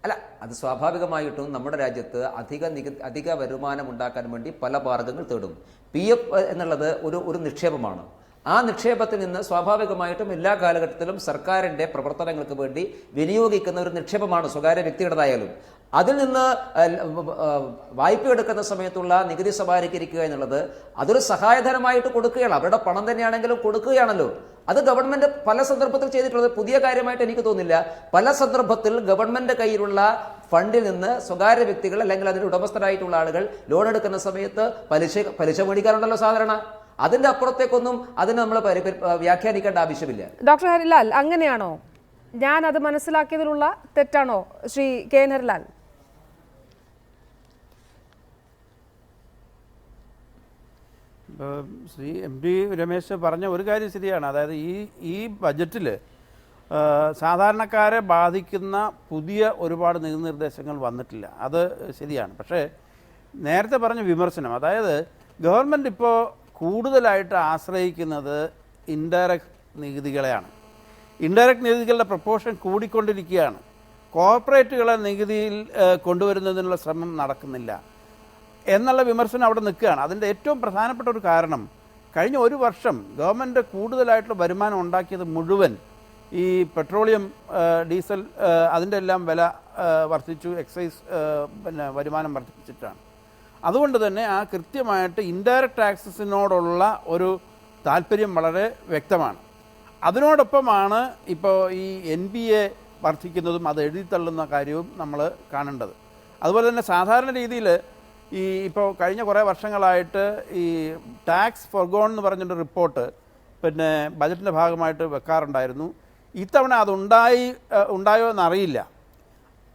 [SPEAKER 9] അല്ല, അത് സ്വാഭാവികമായിട്ടും നമ്മുടെ രാജ്യത്ത് അധിക വരുമാനം ഉണ്ടാക്കാൻ വേണ്ടി പല മാർഗങ്ങൾ തേടും. PF എന്നുള്ളത് ഒരു നിക്ഷേപമാണ്. ആ നിക്ഷേപത്തിൽ നിന്ന് സ്വാഭാവികമായിട്ടും എല്ലാ കാലഘട്ടത്തിലും സർക്കാരിൻ്റെ പ്രവർത്തനങ്ങൾക്ക് വേണ്ടി വിനിയോഗിക്കുന്ന ഒരു നിക്ഷേപമാണ്, സ്വകാര്യ വ്യക്തിയുടേതായാലും. അതിൽ നിന്ന് വായ്പ എടുക്കുന്ന സമയത്തുള്ള നികുതി സമാഹരിക്കുക എന്നുള്ളത് അതൊരു സഹായധനമായിട്ട് കൊടുക്കുകയാണ്. അവരുടെ പണം തന്നെയാണെങ്കിലും കൊടുക്കുകയാണല്ലോ. അത് ഗവൺമെന്റ് പല സന്ദർഭത്തിൽ ചെയ്തിട്ടുള്ളത് പുതിയ കാര്യമായിട്ട് എനിക്ക് തോന്നുന്നില്ല. പല സന്ദർഭത്തിൽ ഗവൺമെന്റ് കയ്യിലുള്ള ഫണ്ടിൽ നിന്ന് സ്വകാര്യ വ്യക്തികൾ അല്ലെങ്കിൽ അതിന്റെ ഉടമസ്ഥരായിട്ടുള്ള ആളുകൾ ലോൺ എടുക്കുന്ന സമയത്ത് പലിശ മേടിക്കാറുണ്ടല്ലോ സാധാരണ. അതിന്റെ അപ്പുറത്തേക്കൊന്നും അതിന് നമ്മൾ വ്യാഖ്യാനിക്കേണ്ട ആവശ്യമില്ല.
[SPEAKER 1] ഡോക്ടർ ഹരിലാൽ, അങ്ങനെയാണോ? ഞാൻ അത് മനസ്സിലാക്കിയതിലുള്ള തെറ്റാണോ ശ്രീ KN ഹരിലാൽ?
[SPEAKER 8] ശ്രീ MD രമേശ് പറഞ്ഞ ഒരു കാര്യം ശരിയാണ്. അതായത് ഈ ബജറ്റിൽ സാധാരണക്കാരെ ബാധിക്കുന്ന പുതിയ ഒരുപാട് നിർദ്ദേശങ്ങൾ വന്നിട്ടില്ല. അത് ശരിയാണ്. പക്ഷേ നേരത്തെ പറഞ്ഞ വിമർശനം, അതായത് ഗവൺമെൻറ് ഇപ്പോൾ കൂടുതലായിട്ട് ആശ്രയിക്കുന്നത് ഇൻഡയറക്റ്റ് നികുതികളെയാണ്. ഇൻഡയറക്റ്റ് നികുതികളുടെ പ്രപ്പോർഷൻ കൂടിക്കൊണ്ടിരിക്കുകയാണ്. കോർപ്പറേറ്റുകളെ നികുതിയിൽ കൊണ്ടുവരുന്നതിനുള്ള ശ്രമം നടക്കുന്നില്ല എന്നുള്ള വിമർശനം അവിടെ നിൽക്കുകയാണ്. അതിൻ്റെ ഏറ്റവും പ്രധാനപ്പെട്ട ഒരു കാരണം, കഴിഞ്ഞ ഒരു വർഷം ഗവൺമെൻറ് കൂടുതലായിട്ടുള്ള വരുമാനം ഉണ്ടാക്കിയത് മുഴുവൻ ഈ പെട്രോളിയം, ഡീസൽ അതിൻ്റെ എല്ലാം വില വർദ്ധിച്ചു, എക്സൈസ് വരുമാനം വർദ്ധിപ്പിച്ചിട്ടാണ്. അതുകൊണ്ട് തന്നെ ആ കൃത്യമായിട്ട് ഇൻഡയറക്റ്റ് ടാക്സസിനോടുള്ള ഒരു താല്പര്യം വളരെ വ്യക്തമാണ്. അതിനോടൊപ്പമാണ് ഇപ്പോൾ ഈ NPA വർദ്ധിക്കുന്നതും അത് എഴുതിത്തള്ളുന്ന കാര്യവും നമ്മൾ കാണേണ്ടത്. അതുപോലെ തന്നെ സാധാരണ രീതിയിൽ ഈ ഇപ്പോൾ കഴിഞ്ഞ കുറേ വർഷങ്ങളായിട്ട് ഈ ടാക്സ് ഫോർഗോൺ എന്ന് പറഞ്ഞൊരു റിപ്പോർട്ട് പിന്നെ ബജറ്റിൻ്റെ ഭാഗമായിട്ട് വെക്കാറുണ്ടായിരുന്നു. ഇത്തവണ ഉണ്ടായോ എന്നറിയില്ല.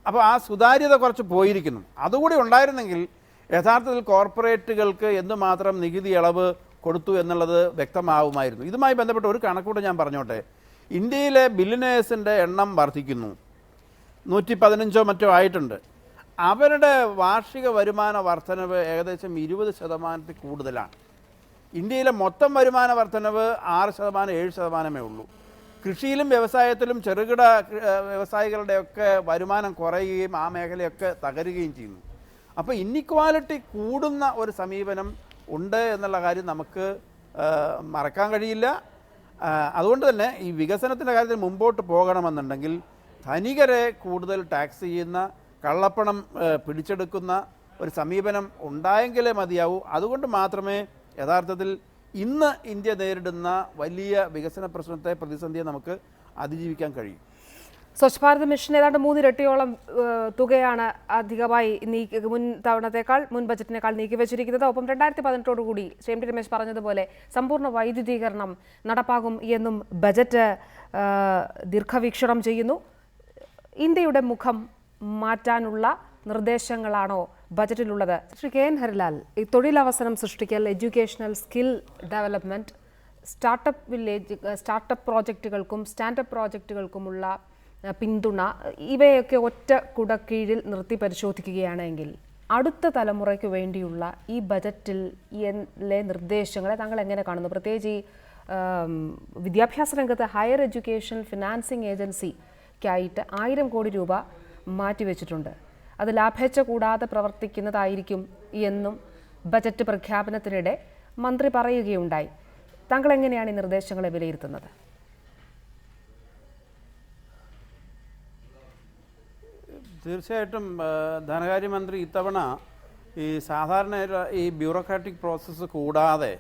[SPEAKER 8] അപ്പോൾ ആ സുതാര്യത കുറച്ച് പോയിരിക്കുന്നു. അതുകൂടി ഉണ്ടായിരുന്നെങ്കിൽ യഥാർത്ഥത്തിൽ കോർപ്പറേറ്റുകൾക്ക് എന്തുമാത്രം നികുതി ഇളവ് കൊടുത്തു എന്നുള്ളത് വ്യക്തമാവുമായിരുന്നു. ഇതുമായി ബന്ധപ്പെട്ട ഒരു കണക്കൂടെ ഞാൻ പറഞ്ഞോട്ടെ. ഇന്ത്യയിലെ ബില്യനേഴ്സിൻ്റെ എണ്ണം വർദ്ധിക്കുന്നു, 115 മറ്റോ ആയിട്ടുണ്ട്. അവരുടെ വാർഷിക വരുമാന വർധനവ് ഏകദേശം 20% കൂടുതലാണ്. ഇന്ത്യയിലെ മൊത്തം വരുമാന വർധനവ് 6%, 7%മേ ഉള്ളൂ. കൃഷിയിലും വ്യവസായത്തിലും ചെറുകിട വ്യവസായികളുടെയൊക്കെ വരുമാനം കുറയുകയും ആ മേഖലയൊക്കെ തകരുകയും ചെയ്യുന്നു. അപ്പോൾ ഇന്നിക്വാലിറ്റി കൂടുന്ന ഒരു സമീപനം ഉണ്ട് എന്നുള്ള കാര്യം നമുക്ക് മറക്കാൻ കഴിയില്ല. അതുകൊണ്ട് തന്നെ ഈ വികസനത്തിൻ്റെ കാര്യത്തിൽ മുമ്പോട്ട് പോകണമെന്നുണ്ടെങ്കിൽ ധനികരെ കൂടുതൽ ടാക്സ് ചെയ്യുന്ന, കള്ളപ്പണം പിടിച്ചെടുക്കുന്ന ഒരു സമീപനം ഉണ്ടായെങ്കിലേ മതിയാവൂ. അതുകൊണ്ട് മാത്രമേ യഥാർത്ഥത്തിൽ ഇന്ന് ഇന്ത്യ നേരിടുന്ന വലിയ വികസന പ്രശ്നത്തെ, പ്രതിസന്ധിയെ നമുക്ക് അതിജീവിക്കാൻ കഴിയും.
[SPEAKER 1] സ്വച്ഛ് ഭാരത് മിഷൻ ഏതാണ്ട് 3 ഇരട്ടിയോളം തുകയാണ് അധികമായി മുൻ ബജറ്റിനേക്കാൾ നീക്കിവെച്ചിരിക്കുന്നത്. ഒപ്പം 2018 ശ്രീ എം ടി രമേശ് പറഞ്ഞതുപോലെ സമ്പൂർണ്ണ വൈദ്യുതീകരണം നടപ്പാകും എന്നും ബജറ്റ് ദീർഘവീക്ഷണം ചെയ്യുന്നു. ഇന്ത്യയുടെ മുഖം മാറ്റാനുള്ള നിർദ്ദേശങ്ങളാണോ ബജറ്റിലുള്ളത്? ശ്രീ KN ഹരിലാൽ, ഈ തൊഴിലവസരം സൃഷ്ടിക്കൽ, എഡ്യൂക്കേഷണൽ സ്കിൽ ഡെവലപ്മെൻറ്റ്, സ്റ്റാർട്ടപ്പ് പ്രോജക്റ്റുകൾക്കും സ്റ്റാൻഡപ്പ് പ്രോജക്റ്റുകൾക്കുമുള്ള പിന്തുണ, ഇവയൊക്കെ ഒറ്റ കുടക്കീഴിൽ നിർത്തി പരിശോധിക്കുകയാണെങ്കിൽ അടുത്ത തലമുറയ്ക്ക് വേണ്ടിയുള്ള ഈ ബജറ്റിലെ നിർദ്ദേശങ്ങളെ താങ്കൾ എങ്ങനെ കാണുന്നു? പ്രത്യേകിച്ച് ഈ വിദ്യാഭ്യാസ രംഗത്ത് ഹയർ എഡ്യൂക്കേഷൻ ഫിനാൻസിങ് ഏജൻസിക്കായിട്ട് 1000 കോടി രൂപ മാറ്റിവെച്ചിട്ടുണ്ട്. അത് ലാഭേച്ഛ കൂടാതെ പ്രവർത്തിക്കുന്നതായിരിക്കും എന്നും ബജറ്റ് പ്രഖ്യാപനത്തിനിടെ മന്ത്രി പറയുകയുണ്ടായി. താങ്കൾ എങ്ങനെയാണ് ഈ നിർദ്ദേശങ്ങളെ വിലയിരുത്തുന്നത്?
[SPEAKER 8] തീർച്ചയായിട്ടും ധനകാര്യമന്ത്രി ഇത്തവണ ഈ സാധാരണ ഈ ബ്യൂറോക്രാറ്റിക് പ്രോസസ്സ് കൂടാതെ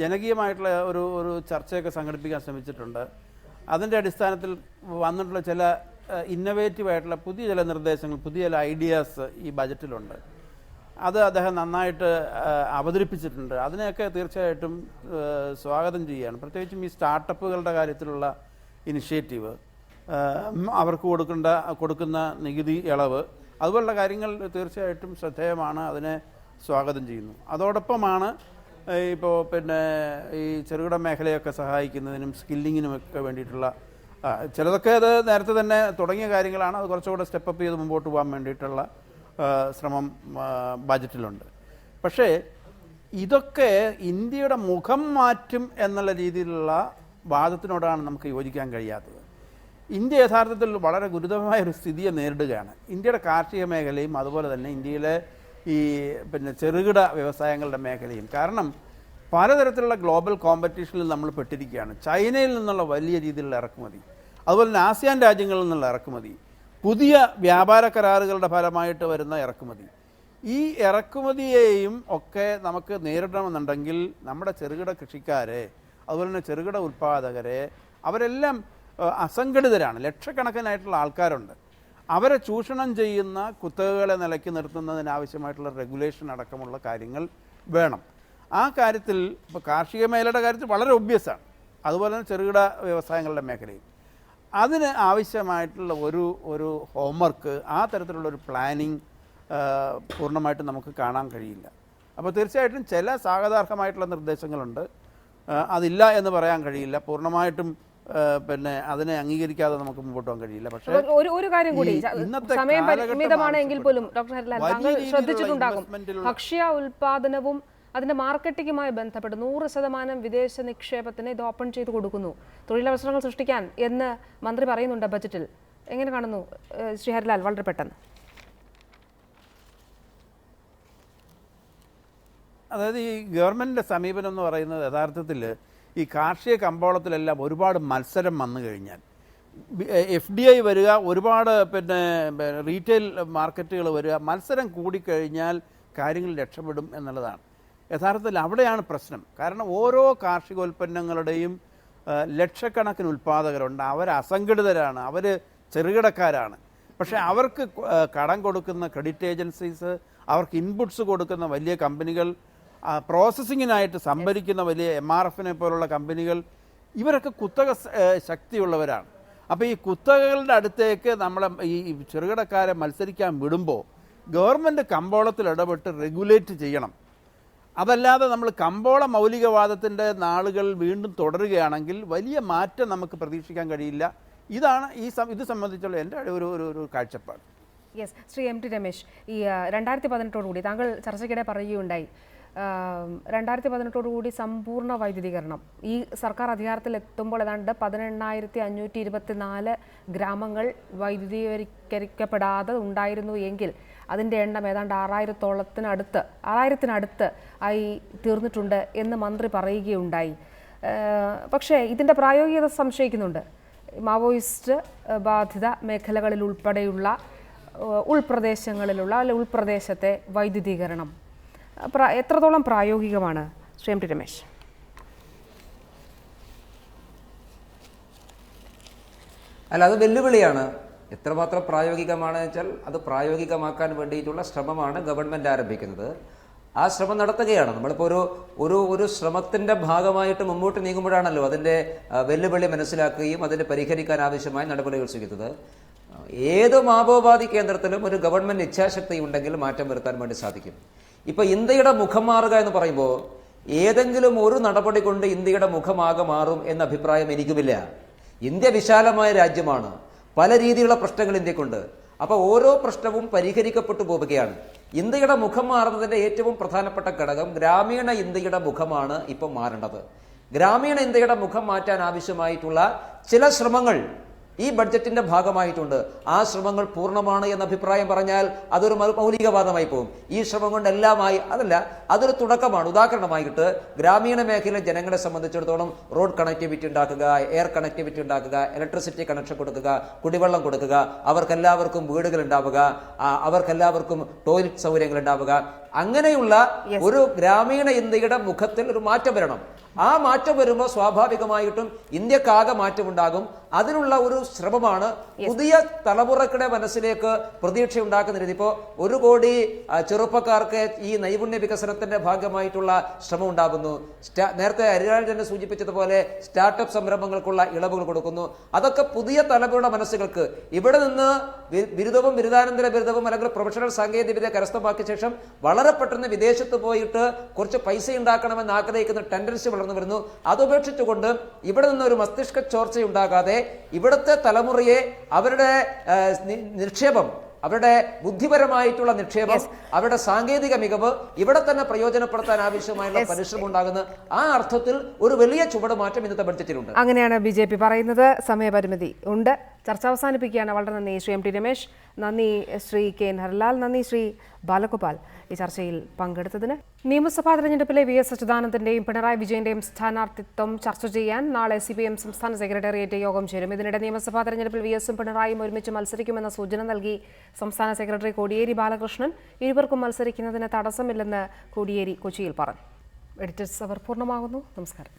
[SPEAKER 8] ജനകീയമായിട്ടുള്ള ഒരു ചർച്ചയൊക്കെ സംഘടിപ്പിക്കാൻ ശ്രമിച്ചിട്ടുണ്ട്. അതിൻ്റെ അടിസ്ഥാനത്തിൽ വന്നിട്ടുള്ള ചില ഇന്നവേറ്റീവായിട്ടുള്ള പുതിയ ചില നിർദ്ദേശങ്ങൾ, പുതിയ ചില ഐഡിയാസ് ഈ ബജറ്റിലുണ്ട്. അത് അദ്ദേഹം നന്നായിട്ട് അവതരിപ്പിച്ചിട്ടുണ്ട്. അതിനെയൊക്കെ തീർച്ചയായിട്ടും സ്വാഗതം ചെയ്യുകയാണ്. പ്രത്യേകിച്ചും ഈ സ്റ്റാർട്ടപ്പുകളുടെ കാര്യത്തിലുള്ള ഇനിഷ്യേറ്റീവ്, അവർക്ക് കൊടുക്കുന്ന നികുതി ഇളവ്, അതുപോലുള്ള കാര്യങ്ങൾ തീർച്ചയായിട്ടും ശ്രദ്ധേയമാണ്. അതിനെ സ്വാഗതം ചെയ്യുന്നു. അതോടൊപ്പമാണ് ഇപ്പോൾ ഈ ചെറുകിട മേഖലയൊക്കെ സഹായിക്കുന്നതിനും സ്കില്ലിങ്ങിനുമൊക്കെ വേണ്ടിയിട്ടുള്ള ചിലതൊക്കെ അത് നേരത്തെ തന്നെ തുടങ്ങിയ കാര്യങ്ങളാണ്. അത് കുറച്ചുകൂടെ സ്റ്റെപ്പപ്പ് ചെയ്ത് മുമ്പോട്ട് പോകാൻ വേണ്ടിയിട്ടുള്ള ശ്രമം ബജറ്റിലുണ്ട്. പക്ഷേ ഇതൊക്കെ ഇന്ത്യയുടെ മുഖം മാറ്റും എന്നുള്ള രീതിയിലുള്ള വാദത്തിനോടാണ് നമുക്ക് യോജിക്കാൻ കഴിയാത്തത്. ഇന്ത്യ യഥാർത്ഥത്തിൽ വളരെ ഗുരുതരമായ ഒരു സ്ഥിതിയെ നേരിടുകയാണ്. ഇന്ത്യയുടെ കാർഷിക മേഖലയും അതുപോലെ തന്നെ ഇന്ത്യയിലെ ഈ ചെറുകിട വ്യവസായങ്ങളുടെ മേഖലയും. കാരണം പലതരത്തിലുള്ള ഗ്ലോബൽ കോമ്പറ്റീഷനിൽ നമ്മൾ പെട്ടിരിക്കുകയാണ്. ചൈനയിൽ നിന്നുള്ള വലിയ രീതിയിലുള്ള ഇറക്കുമതി, അതുപോലെ തന്നെ ആസിയാൻ രാജ്യങ്ങളിൽ നിന്നുള്ള ഇറക്കുമതി, പുതിയ വ്യാപാര കരാറുകളുടെ ഫലമായിട്ട് വരുന്ന ഇറക്കുമതി, ഈ ഇറക്കുമതിയെയും ഒക്കെ നമുക്ക് നേരിടണമെന്നുണ്ടെങ്കിൽ നമ്മുടെ ചെറുകിട കൃഷിക്കാരെ, അതുപോലെ തന്നെ ചെറുകിട ഉൽപ്പാദകരെ, അവരെല്ലാം അസംഘടിതരാണ്. ലക്ഷക്കണക്കിനായിട്ടുള്ള ആൾക്കാരുണ്ട്. അവരെ ചൂഷണം ചെയ്യുന്ന കുത്തകകളെ നിലയ്ക്ക് നിർത്തുന്നതിനാവശ്യമായിട്ടുള്ള റെഗുലേഷൻ അടക്കമുള്ള കാര്യങ്ങൾ വേണം. ആ കാര്യത്തിൽ ഇപ്പോൾ കാർഷിക മേഖലയുടെ കാര്യത്തിൽ വളരെ ഒബ്വിയസാണ്. അതുപോലെ തന്നെ ചെറുകിട വ്യവസായങ്ങളുടെ മേഖലയും അതിന് ആവശ്യമായിട്ടുള്ള ഒരു ഹോംവർക്ക്, ആ തരത്തിലുള്ളൊരു പ്ലാനിങ് പൂർണ്ണമായിട്ടും നമുക്ക് കാണാൻ കഴിയില്ല. അപ്പോൾ തീർച്ചയായിട്ടും ചില സ്വാഗതാർഹമായിട്ടുള്ള നിർദ്ദേശങ്ങളുണ്ട്. അതില്ല എന്ന് പറയാൻ കഴിയില്ല. പൂർണ്ണമായിട്ടും അതിനെ അംഗീകരിക്കാതെ നമുക്ക് മുമ്പോട്ട് പോകാൻ കഴിയില്ല. പക്ഷേ
[SPEAKER 1] ഒരു കാര്യം കൂടി, സമയം പരിമിതമാണ് എങ്കിൽ പോലും ഡോക്ടർ ഹരിലാൽ, താങ്കൾ ശ്രദ്ധിച്ചിട്ടുണ്ടാകും, ഭക്ഷ്യ ഉൽപാദനവും അതിന്റെ മാർക്കറ്റിംഗുമായി ബന്ധപ്പെട്ട് 100% വിദേശ നിക്ഷേപത്തിന് ഇത് ഓപ്പൺ ചെയ്ത് കൊടുക്കുന്നു, തൊഴിലവസരങ്ങൾ സൃഷ്ടിക്കാൻ എന്ന് മന്ത്രി പറയുന്നുണ്ട് ബജറ്റിൽ. എങ്ങനെ കാണുന്നു ശ്രീ ഹരിലാൽ? വളരെ പെട്ടെന്ന്.
[SPEAKER 8] അതായത് ഈ ഗവൺമെൻറ്റിൻ്റെ സമീപനം എന്ന് പറയുന്നത് യഥാർത്ഥത്തിൽ ഈ കാർഷിക കമ്പോളത്തിലെല്ലാം ഒരുപാട് മത്സരം വന്നു കഴിഞ്ഞാൽ, FDI വരിക, ഒരുപാട് റീറ്റെയിൽ മാർക്കറ്റുകൾ വരിക, മത്സരം കൂടിക്കഴിഞ്ഞാൽ കാര്യങ്ങൾ രക്ഷപ്പെടും എന്നുള്ളതാണ്. യഥാർത്ഥത്തിൽ അവിടെയാണ് പ്രശ്നം. കാരണം ഓരോ കാർഷികോൽപ്പന്നങ്ങളുടെയും ലക്ഷക്കണക്കിന് ഉൽപ്പാദകരുണ്ട്. അവർ അസംഘടിതരാണ്, അവർ ചെറുകിടക്കാരാണ്. പക്ഷേ അവർക്ക് കടം കൊടുക്കുന്ന ക്രെഡിറ്റ് ഏജൻസീസ്, അവർക്ക് ഇൻപുട്സ് കൊടുക്കുന്ന വലിയ കമ്പനികൾ, പ്രോസസ്സിങ്ങിനായിട്ട് സംഭരിക്കുന്ന വലിയ MRFനെ പോലുള്ള കമ്പനികൾ, ഇവരൊക്കെ കുത്തക ശക്തിയുള്ളവരാണ്. അപ്പോൾ ഈ കുത്തകകളുടെ അടുത്തേക്ക് നമ്മളെ ഈ ചെറുകിടക്കാരെ മത്സരിക്കാൻ വിടുമ്പോൾ ഗവൺമെൻറ് കമ്പോളത്തിൽ ഇടപെട്ട് റെഗുലേറ്റ് ചെയ്യണം. അതല്ലാതെ നമ്മൾ കമ്പോള മൗലികവാദത്തിൻ്റെ നാളുകൾ വീണ്ടും തുടരുകയാണെങ്കിൽ വലിയ മാറ്റം നമുക്ക് പ്രതീക്ഷിക്കാൻ കഴിയില്ല. ഇതാണ് ഇത് സംബന്ധിച്ചുള്ള എൻ്റെ ഒരു കാഴ്ചപ്പാട്.
[SPEAKER 1] യെസ്, ശ്രീ MT രമേശ്, ഈ 2018 താങ്കൾ ചർച്ചയ്ക്കിടെ പറയുകയുണ്ടായി, 2018 സമ്പൂർണ്ണ വൈദ്യുതീകരണം. ഈ സർക്കാർ അധികാരത്തിലെത്തുമ്പോൾ ഏതാണ്ട് 18,524 ഗ്രാമങ്ങൾ വൈദ്യുതീകരിക്കപ്പെടാതെ ഉണ്ടായിരുന്നു എങ്കിൽ അതിൻ്റെ എണ്ണം ഏതാണ്ട് 6,000-ത്തിനടുത്ത് ആയി തീർന്നിട്ടുണ്ട് എന്ന് മന്ത്രി പറയുകയുണ്ടായി. പക്ഷേ ഇതിൻ്റെ പ്രായോഗികത സംശയിക്കുന്നുണ്ട്. മാവോയിസ്റ്റ് ബാധിത മേഖലകളിൽ ഉൾപ്പെടെയുള്ള ഉൾപ്രദേശത്തെ വൈദ്യുതീകരണം എത്രത്തോളം പ്രായോഗികമാണ് ശ്രീ MT രമേശ്?
[SPEAKER 9] അല്ല, അത് വെല്ലുവിളിയാണ്. എത്രമാത്രം പ്രായോഗികമാണെന്ന് വെച്ചാൽ അത് പ്രായോഗികമാക്കാൻ വേണ്ടിയിട്ടുള്ള ശ്രമമാണ് ഗവൺമെൻറ് ആരംഭിക്കുന്നത്. ആ ശ്രമം നടത്തുകയാണ്. നമ്മളിപ്പോൾ ഒരു ശ്രമത്തിൻ്റെ ഭാഗമായിട്ട് മുമ്പോട്ട് നീങ്ങുമ്പോഴാണല്ലോ അതിൻ്റെ വെല്ലുവിളി മനസ്സിലാക്കുകയും അതിന് പരിഹരിക്കാൻ ആവശ്യമായ നടപടികൾ സ്വീകരിക്കുന്നത്. ഏത് മാവോവാദി കേന്ദ്രത്തിലും ഒരു ഗവൺമെൻറ് ഇച്ഛാശക്തി ഉണ്ടെങ്കിൽ മാറ്റം വരുത്താൻ വേണ്ടി സാധിക്കും. ഇപ്പോൾ ഇന്ത്യയുടെ മുഖം മാറുക എന്ന് പറയുമ്പോൾ ഏതെങ്കിലും ഒരു നടപടി കൊണ്ട് ഇന്ത്യയുടെ മുഖമാകെ മാറും എന്ന അഭിപ്രായം എനിക്കുമില്ല. ഇന്ത്യ വിശാലമായ രാജ്യമാണ്, പല രീതിയിലുള്ള പ്രശ്നങ്ങൾ ഇന്ത്യക്കുണ്ട്. അപ്പോൾ ഓരോ പ്രശ്നവും പരിഹരിക്കപ്പെട്ടു പോവുകയാണ്. ഇന്ത്യയുടെ മുഖം മാറുന്നതിൻ്റെ ഏറ്റവും പ്രധാനപ്പെട്ട ഘടകം ഗ്രാമീണ ഇന്ത്യയുടെ മുഖമാണ് ഇപ്പം മാറേണ്ടത്. ഗ്രാമീണ ഇന്ത്യയുടെ മുഖം മാറ്റാൻ ആവശ്യമായിട്ടുള്ള ചില ശ്രമങ്ങൾ ഈ ബഡ്ജറ്റിന്റെ ഭാഗമായിട്ടുണ്ട്. ആ ശ്രമങ്ങൾ പൂർണ്ണമാണ് എന്ന അഭിപ്രായം പറഞ്ഞാൽ അതൊരു മൗലികവാദമായി പോകും. ഈ ശ്രമം കൊണ്ട് എല്ലാമായി അതല്ല, അതൊരു തുടക്കമാണ്. ഉദാഹരണമായിട്ട് ഗ്രാമീണ മേഖലയിലെ ജനങ്ങളെ സംബന്ധിച്ചിടത്തോളം റോഡ് കണക്ടിവിറ്റി ഉണ്ടാക്കുക, എയർ കണക്ടിവിറ്റി ഉണ്ടാക്കുക, ഇലക്ട്രിസിറ്റി കണക്ഷൻ കൊടുക്കുക, കുടിവെള്ളം കൊടുക്കുക, അവർക്കെല്ലാവർക്കും വീടുകൾ ഉണ്ടാവുക, അവർക്കെല്ലാവർക്കും ടോയ്ലറ്റ് സൗകര്യങ്ങൾ ഉണ്ടാവുക. അങ്ങനെയുള്ള ഒരു ഗ്രാമീണ ഇന്ത്യയുടെ മുഖത്തിൽ ഒരു മാറ്റം വരണം. ആ മാറ്റം വരുമ്പോൾ സ്വാഭാവികമായിട്ടും ഇന്ത്യക്കാകെ മാറ്റമുണ്ടാകും. അതിനുള്ള ഒരു ശ്രമമാണ് പുതിയ തലമുറയുടെ മനസ്സിലേക്ക് പ്രതീക്ഷ ഉണ്ടാക്കുന്ന രീതി. ഇപ്പോൾ 1 കോടി ചെറുപ്പക്കാർക്ക് ഈ നൈപുണ്യ വികസനത്തിന്റെ ഭാഗമായിട്ടുള്ള ശ്രമം ഉണ്ടാകുന്നു. നേരത്തെ അരിരാജൻ തന്നെ സൂചിപ്പിച്ചതുപോലെ സ്റ്റാർട്ടപ്പ് സംരംഭങ്ങൾക്കുള്ള ഇളവുകൾ കൊടുക്കുന്നു. അതൊക്കെ പുതിയ തലമുറയുടെ മനസ്സുകൾക്ക് ഇവിടെ നിന്ന് ബിരുദവും ബിരുദാനന്തര ബിരുദവും അല്ലെങ്കിൽ പ്രൊഫഷണൽ സാങ്കേതികവിദ്യ കരസ്ഥമാക്കിയ ശേഷം വളരെ പെട്ടെന്ന് വിദേശത്ത് പോയിട്ട് കുറച്ച് പൈസ ഉണ്ടാക്കണമെന്ന് ആഗ്രഹിക്കുന്ന ടെൻഡൻസി വളർന്നു വരുന്നു. അതുപേക്ഷിച്ചുകൊണ്ട് ഇവിടെ നിന്ന് ഒരു മസ്തിഷ്ക ചോർച്ചയുണ്ടാകാതെ ഇവിടുത്തെ തലമുറയെ അവരുടെ നിക്ഷേപം, അവരുടെ ബുദ്ധിപരമായിട്ടുള്ള നിക്ഷേപം, അവരുടെ സാങ്കേതിക മികവ് ഇവിടെ തന്നെ പ്രയോജനപ്പെടുത്താൻ ആവശ്യമായുള്ള പരിശ്രമം ഉണ്ടാകുന്ന ആ അർത്ഥത്തിൽ ഒരു വലിയ ചുവടുമാറ്റം ഇന്നത്തെ ബഡ്ജറ്റിലുണ്ട്.
[SPEAKER 1] അങ്ങനെയാണ് BJP പറയുന്നത്. സമയപരിമിതി ഉണ്ട്. ചർച്ച അവസാനിപ്പിക്കുകയാണ്. വളരെ നന്ദി ശ്രീ MT രമേശ്, നന്ദി ശ്രീ KN ഹരിലാൽ, നന്ദി ശ്രീ ബാലഗോപാൽ ഈ ചർച്ചയിൽ പങ്കെടുത്തതിന്. നിയമസഭാ തെരഞ്ഞെടുപ്പിലെ VS അച്യുതാനന്ദന്റെയും പിണറായി വിജയന്റെയും സ്ഥാനാർത്ഥിത്വം ചർച്ച ചെയ്യാൻ നാളെ CPM സംസ്ഥാന സെക്രട്ടേറിയറ്റ് യോഗം ചേരും. ഇതിനിടെ നിയമസഭാ തെരഞ്ഞെടുപ്പിൽ VSഉം പിണറായിയും ഒരുമിച്ച് മത്സരിക്കുമെന്ന സൂചന നൽകി സംസ്ഥാന സെക്രട്ടറി കോടിയേരി ബാലകൃഷ്ണൻ. ഇരുവർക്കും മത്സരിക്കുന്നതിന് തടസ്സമില്ലെന്ന് കോടിയേരി കൊച്ചിയിൽ പറഞ്ഞു. എഡിറ്റേഴ്സ് അവർ പൂർണ്ണമാകുന്നു. നമസ്കാരം.